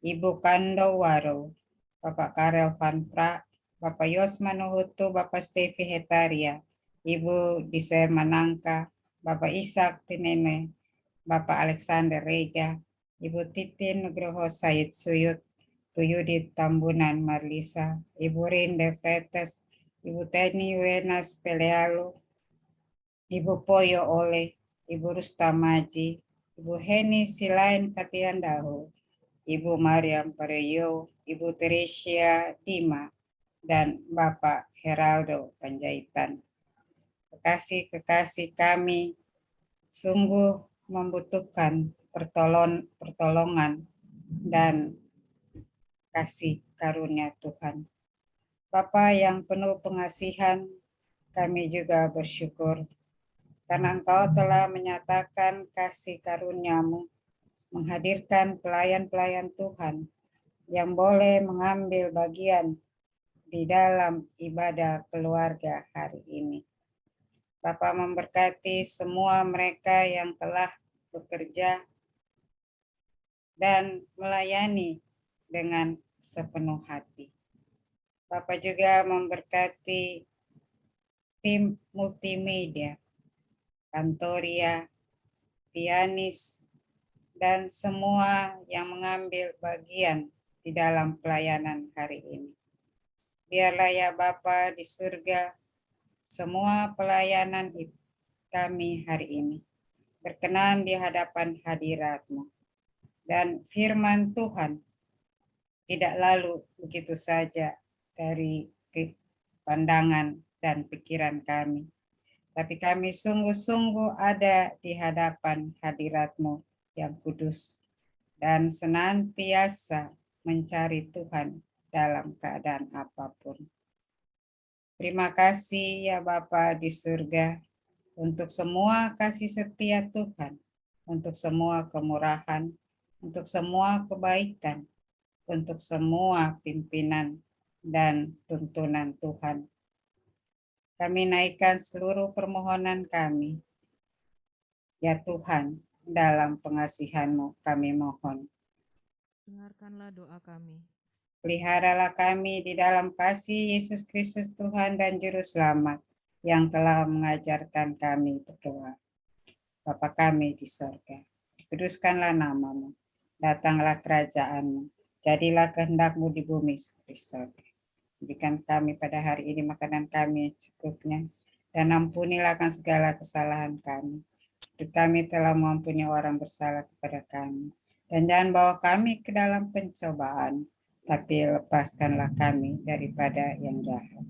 Ibu Kando Waro, Bapak Karel Van Pra, Bapak Yosman Nuhutu, Bapak Stevi Hetaria, Ibu Diser Manangka, Bapak Ishak Tinene, Bapak Alexander Rega, Ibu Titin Nugroho Said Suyut, Bu Yudit Tambunan Marlisa, Ibu Rinde Fretes, Ibu Teni Wenas Pelealu, Ibu Poyo Ole, Ibu Rustamaji, Ibu Heni Silain Katiandahu, Ibu Mariam Pareyo, Ibu Teresia Dima, dan Bapak Heraldo Panjaitan. Kekasih-kekasih kami sungguh membutuhkan pertolongan dan kasih karunia Tuhan. Bapa yang penuh pengasihan, kami juga bersyukur karena Engkau telah menyatakan kasih karunia-Mu, menghadirkan pelayan-pelayan Tuhan yang boleh mengambil bagian di dalam ibadah keluarga hari ini. Bapa memberkati semua mereka yang telah bekerja dan melayani dengan sepenuh hati. Bapak juga memberkati tim multimedia, Kantoria, pianis, dan semua yang mengambil bagian di dalam pelayanan hari ini. Biarlah ya Bapa di surga, semua pelayanan kami hari ini berkenan di hadapan hadirat-Mu. Dan firman Tuhan tidak lalu begitu saja dari pandangan dan pikiran kami, tapi kami sungguh-sungguh ada di hadapan hadirat-Mu yang kudus dan senantiasa mencari Tuhan dalam keadaan apapun. Terima kasih ya Bapa di surga untuk semua kasih setia Tuhan, untuk semua kemurahan, untuk semua kebaikan, untuk semua pimpinan dan tuntunan Tuhan. Kami naikkan seluruh permohonan kami. Ya Tuhan, dalam pengasihan-Mu kami mohon. Dengarkanlah doa kami. Peliharalah kami di dalam kasih Yesus Kristus Tuhan dan Juru Selamat yang telah mengajarkan kami berdoa. Bapa kami di surga, dikuduskanlah nama-Mu, datanglah kerajaan-Mu, jadilah kehendak-Mu di bumi seperti di surga. Berikan kami pada hari ini makanan kami yang cukupnya, dan ampunilah akan segala kesalahan kami, seperti kami telah mengampuni orang bersalah kepada kami. Dan jangan bawa kami ke dalam pencobaan, tapi lepaskanlah kami daripada yang jahat.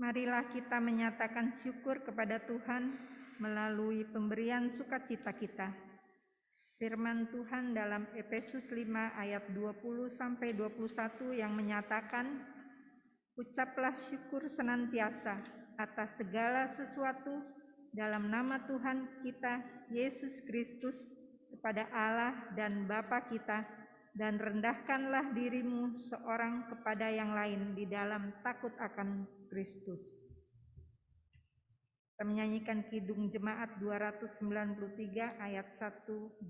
Marilah kita menyatakan syukur kepada Tuhan melalui pemberian sukacita kita. Firman Tuhan dalam Efesus 5 ayat 20-21 yang menyatakan, ucaplah syukur senantiasa atas segala sesuatu dalam nama Tuhan kita Yesus Kristus kepada Allah dan Bapa kita, dan rendahkanlah dirimu seorang kepada yang lain di dalam takut akan Kristus. Kita menyanyikan Kidung Jemaat 293 ayat 1-2.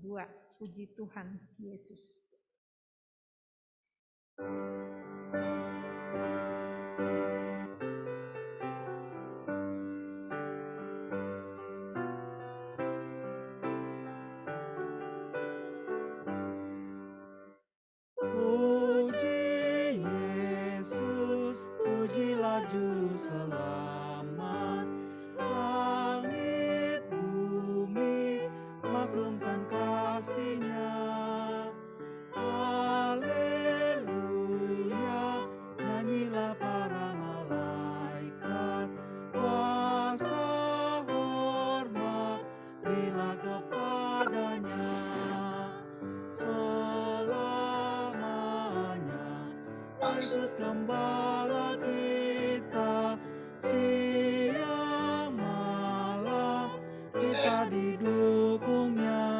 Puji Tuhan Yesus. Puji Yesus, pujilah Juru Selamat. Langit bumi maklumkan kasih-Nya. Haleluya, nyanyilah para malaikat. Kuasa hormat berilah kepadanya. Yesus Gembala kita, siang malam kita didukung-Nya.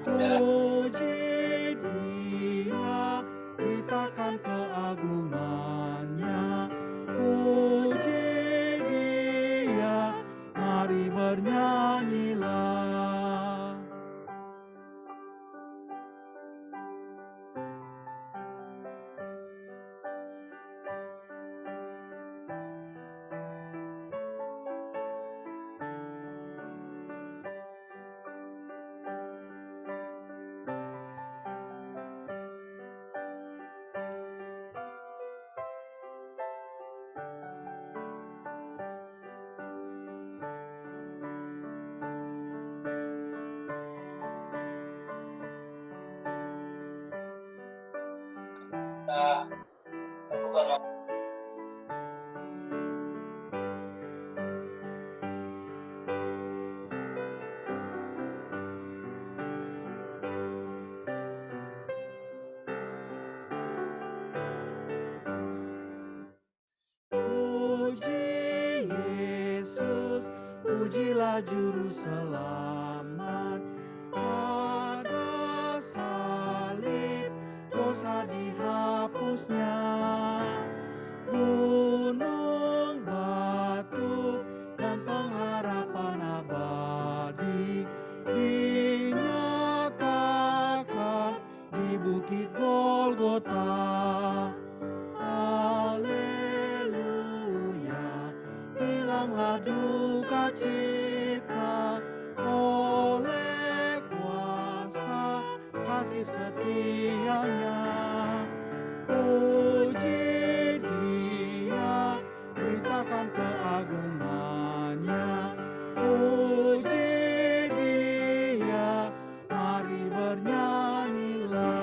Puji Dia, beritakan keagungan-Nya. Puji Dia, mari bernyanyilah. Puji Yesus, pujilah Juru Selamat. Pada salib dosa dihapus-Nya. Gunung batu dan pengharapan abadi dinyatakan di Bukit Golgota. Hilanglah duka cita oleh kuasa kasih setia-Nya. Puji Dia, beritakan keagungan-Nya. Puji Dia, mari bernyanyilah.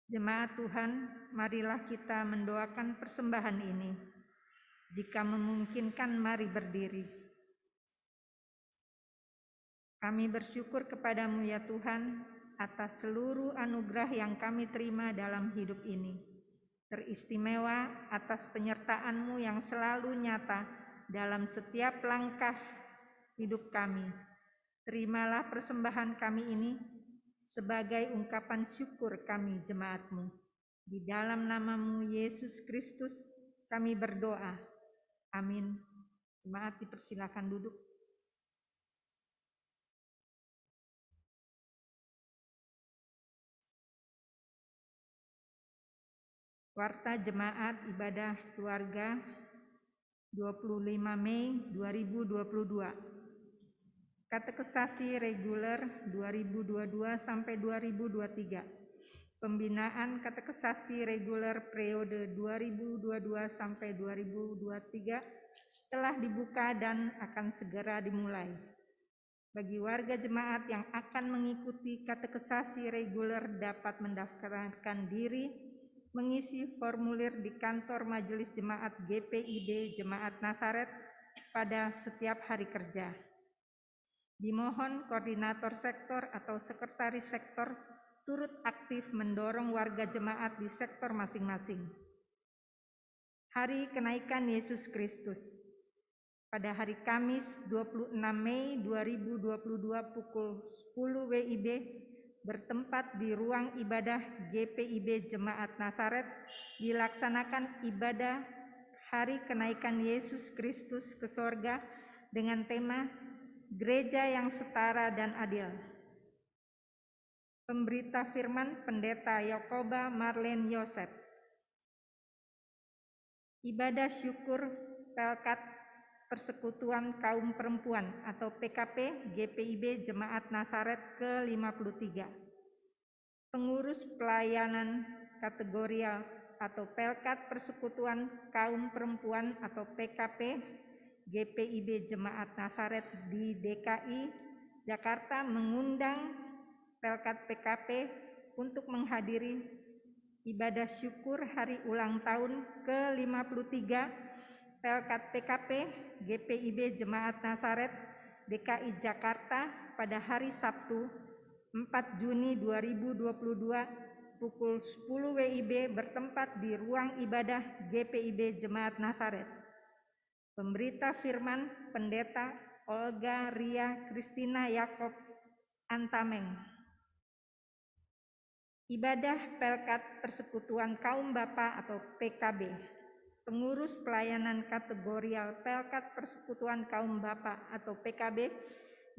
Jemaat Tuhan, marilah kita mendoakan persembahan ini. Jika memungkinkan, mari berdiri. Kami bersyukur kepadamu ya Tuhan, atas seluruh anugerah yang kami terima dalam hidup ini. Teristimewa atas penyertaan-Mu yang selalu nyata dalam setiap langkah hidup kami. Terimalah persembahan kami ini sebagai ungkapan syukur kami jemaat-Mu. Di dalam nama-Mu Yesus Kristus kami berdoa. Amin. Jemaat dipersilakan duduk. Warta Jemaat Ibadah Keluarga 25 Mei 2022. Katekesasi reguler 2022 sampai 2023. Pembinaan katekesasi reguler periode 2022 sampai 2023 telah dibuka dan akan segera dimulai. Bagi warga jemaat yang akan mengikuti katekesasi reguler dapat mendaftarkan diri mengisi formulir di kantor Majelis Jemaat GPIB Jemaat Nasaret pada setiap hari kerja. Dimohon koordinator sektor atau sekretaris sektor turut aktif mendorong warga jemaat di sektor masing-masing. Hari Kenaikan Yesus Kristus. Pada hari Kamis 26 Mei 2022 pukul 10 WIB bertempat di ruang ibadah GPIB Jemaat Nasaret dilaksanakan ibadah Hari Kenaikan Yesus Kristus ke sorga dengan tema Gereja yang Setara dan Adil. Pemberita firman Pendeta Yakoba Marlene Yosef. Ibadah syukur Pelkat Persekutuan Kaum Perempuan atau PKP GPIB Jemaat Nasaret ke-53. Pengurus pelayanan kategorial atau Pelkat Persekutuan Kaum Perempuan atau PKP GPIB Jemaat Nasaret di DKI Jakarta mengundang Pelkat PKP untuk menghadiri ibadah syukur hari ulang tahun ke-53 Pelkat PKP GPIB Jemaat Nasaret DKI Jakarta pada hari Sabtu 4 Juni 2022 pukul 10 WIB bertempat di ruang ibadah GPIB Jemaat Nasaret. Pemberita firman Pendeta Olga Ria Kristina Yakobs Antameng. Ibadah Pelkat Persekutuan Kaum Bapa atau PKB. Pengurus pelayanan kategorial Pelkat Persekutuan Kaum Bapa atau PKB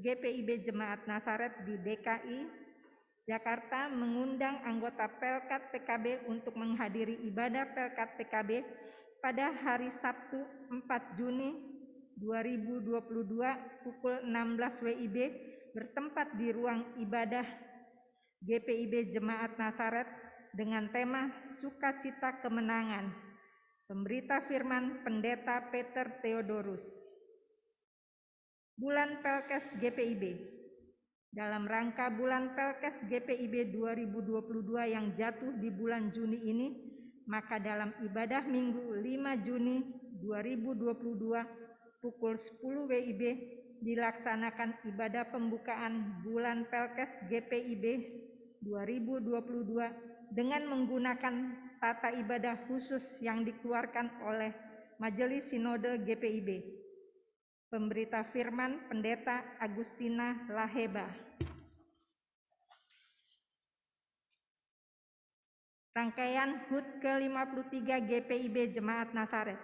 GPIB Jemaat Nasaret di DKI Jakarta mengundang anggota Pelkat PKB untuk menghadiri ibadah Pelkat PKB pada hari Sabtu 4 Juni 2022 pukul 16 WIB bertempat di ruang ibadah GPIB Jemaat Nasaret dengan tema Sukacita Kemenangan. Pemberita firman Pendeta Peter Theodorus. Bulan Pelkes GPIB. Dalam rangka Bulan Pelkes GPIB 2022 yang jatuh di bulan Juni ini, maka dalam ibadah Minggu 5 Juni 2022 pukul 10 WIB dilaksanakan ibadah pembukaan Bulan Pelkes GPIB 2022 dengan menggunakan tata ibadah khusus yang dikeluarkan oleh Majelis Sinode GPIB. Pemberita firman Pendeta Agustina Laheba. Rangkaian HUT ke-53 GPIB Jemaat Nasaret.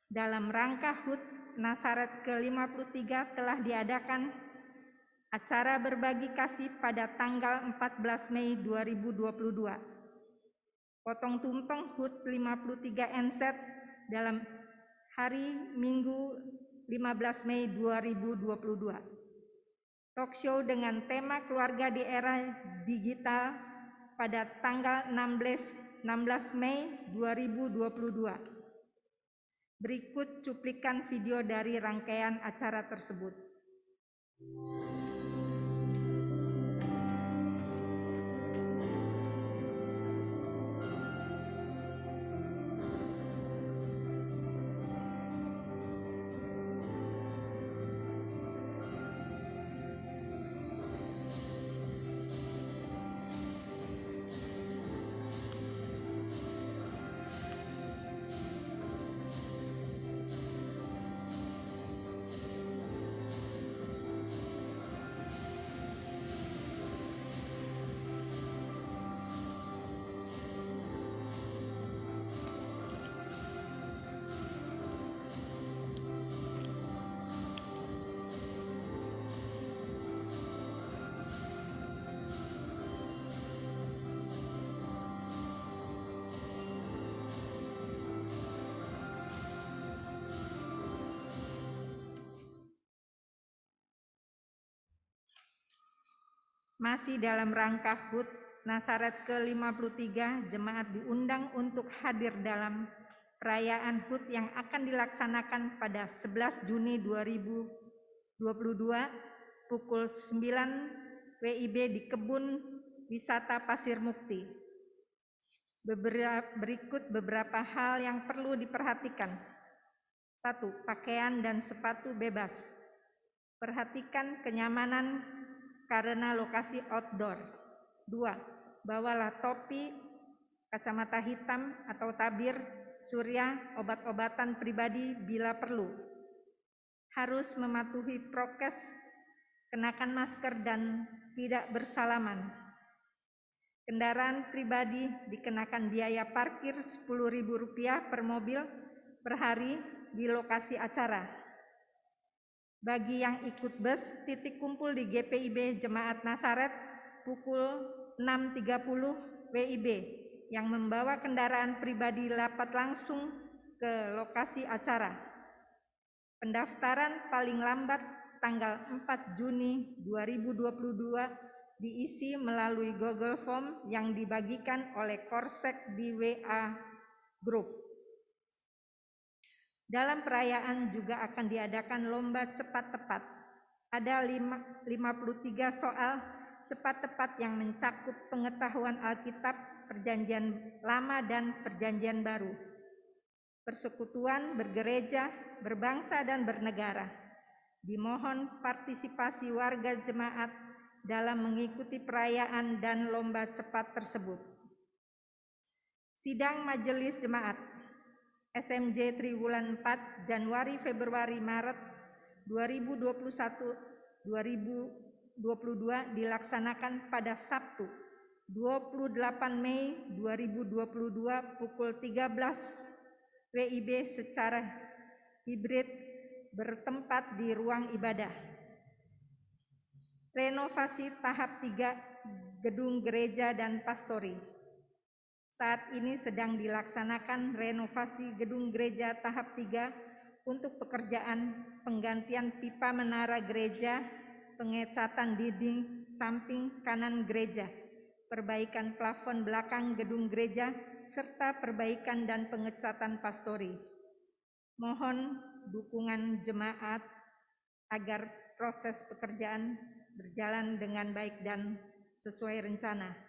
Dalam rangka HUT Nasaret ke-53 telah diadakan acara berbagi kasih pada tanggal 14 Mei 2022. Potong tumpeng HUT 53 NZ dalam hari Minggu 15 Mei 2022. Talk show dengan tema keluarga di era digital pada tanggal 16 Mei 2022. Berikut cuplikan video dari rangkaian acara tersebut. Masih dalam rangka HUT Nasaret ke-53, jemaat diundang untuk hadir dalam perayaan HUT yang akan dilaksanakan pada 11 Juni 2022 pukul 9 WIB di Kebun Wisata Pasir Mukti. Berikut beberapa hal yang perlu diperhatikan. 1. Pakaian dan sepatu bebas. Perhatikan kenyamanan karena lokasi outdoor. 2. Bawalah topi, kacamata hitam atau tabir surya, obat-obatan pribadi bila perlu. Harus mematuhi prokes, kenakan masker dan tidak bersalaman. Kendaraan pribadi dikenakan biaya parkir Rp10.000 per mobil per hari di lokasi acara. Bagi yang ikut bus, titik kumpul di GPIB Jemaat Nasaret pukul 6.30 WIB. Yang membawa kendaraan pribadi dapat langsung ke lokasi acara. Pendaftaran paling lambat tanggal 4 Juni 2022 diisi melalui Google Form yang dibagikan oleh Korsek di WA Group. Dalam perayaan juga akan diadakan lomba cepat tepat. Ada 53 soal cepat tepat yang mencakup pengetahuan Alkitab, Perjanjian Lama dan Perjanjian Baru, persekutuan, bergereja, berbangsa dan bernegara. Dimohon partisipasi warga jemaat dalam mengikuti perayaan dan lomba cepat tersebut. Sidang Majelis Jemaat SMJ Triwulan 4 Januari Februari Maret 2021-2022 dilaksanakan pada Sabtu 28 Mei 2022 pukul 13 WIB secara hibrid bertempat di ruang ibadah. Renovasi tahap 3 gedung gereja dan pastori. Saat ini sedang dilaksanakan renovasi gedung gereja tahap 3 untuk pekerjaan penggantian pipa menara gereja, pengecatan dinding samping kanan gereja, perbaikan plafon belakang gedung gereja, serta perbaikan dan pengecatan pastori. Mohon dukungan jemaat agar proses pekerjaan berjalan dengan baik dan sesuai rencana.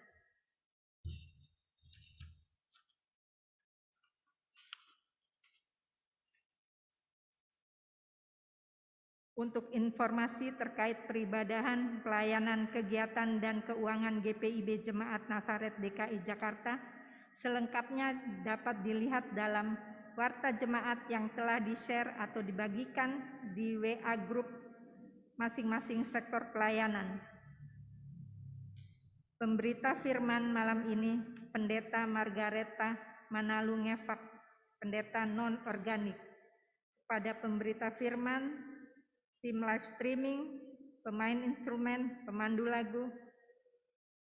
Untuk informasi terkait peribadahan, pelayanan, kegiatan, dan keuangan GPIB Jemaat Nasaret DKI Jakarta, selengkapnya dapat dilihat dalam warta jemaat yang telah di-share atau dibagikan di WA Group masing-masing sektor pelayanan. Pemberita firman malam ini, Pendeta Margareta Manalungefak, Pendeta non-organik. Kepada pemberita firman, tim live streaming, pemain instrumen, pemandu lagu,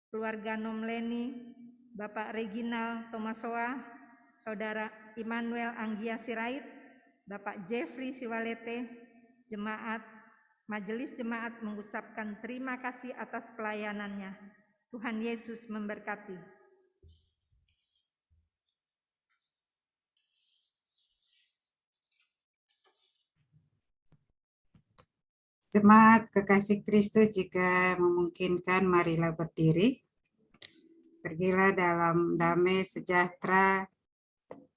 keluarga Nomleni, Bapak Reginal Tomasoa, Saudara Immanuel Anggia Sirait, Bapak Jeffrey Siwalete, jemaat, Majelis Jemaat mengucapkan terima kasih atas pelayanannya. Tuhan Yesus memberkati. Jemaat kekasih Kristus, jika memungkinkan marilah berdiri. Pergilah dalam damai sejahtera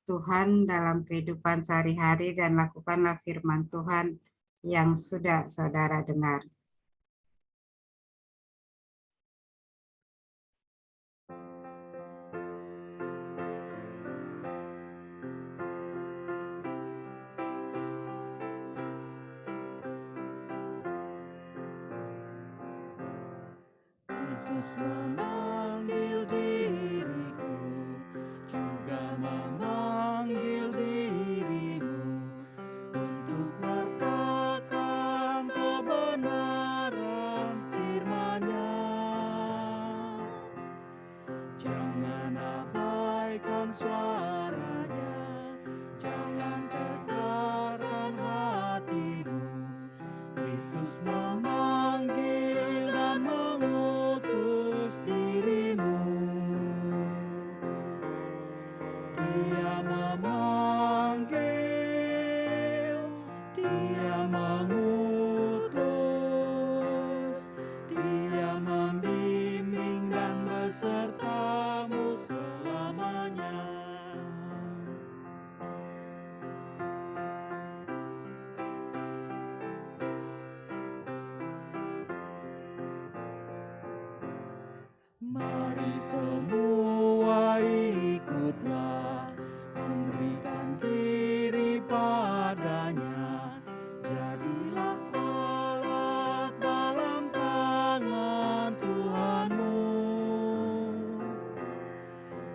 Tuhan dalam kehidupan sehari-hari dan lakukanlah firman Tuhan yang sudah saudara dengar. Kristus memanggil diriku, juga memanggil dirimu untuk wartakan kebenaran firman-Nya. Jangan abaikan suaranya, jangan tegarkan hatimu. Kristus memanggil dan mengutus dirimu. Dia memanggil, Dia mengutus, semua ikutlah, memberikan diri padanya. Jadilah alat dalam tangan Tuhanmu.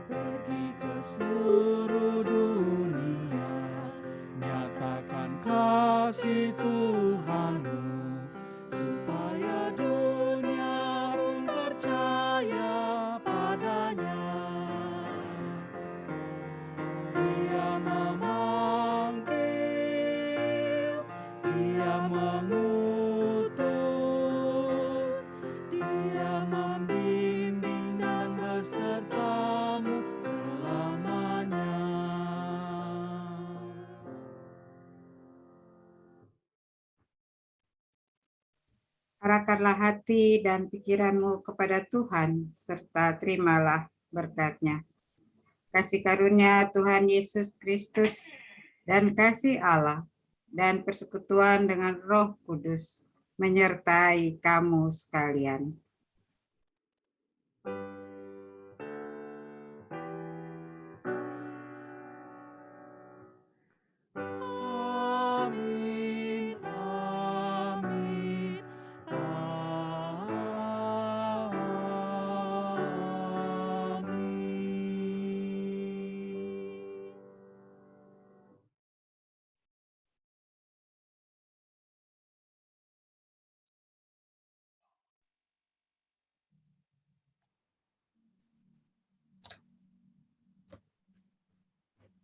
Pergi ke seluruh dunia, nyatakan kasih Tuhanmu, supaya dunia pun percaya padanya. Dia memanggil, Dia mengutus, Dia membimbing dan besertamu selamanya. Arahkanlah hati dan pikiranmu kepada Tuhan, serta terimalah berkat-Nya. Kasih karunia Tuhan Yesus Kristus dan kasih Allah dan persekutuan dengan Roh Kudus menyertai kamu sekalian.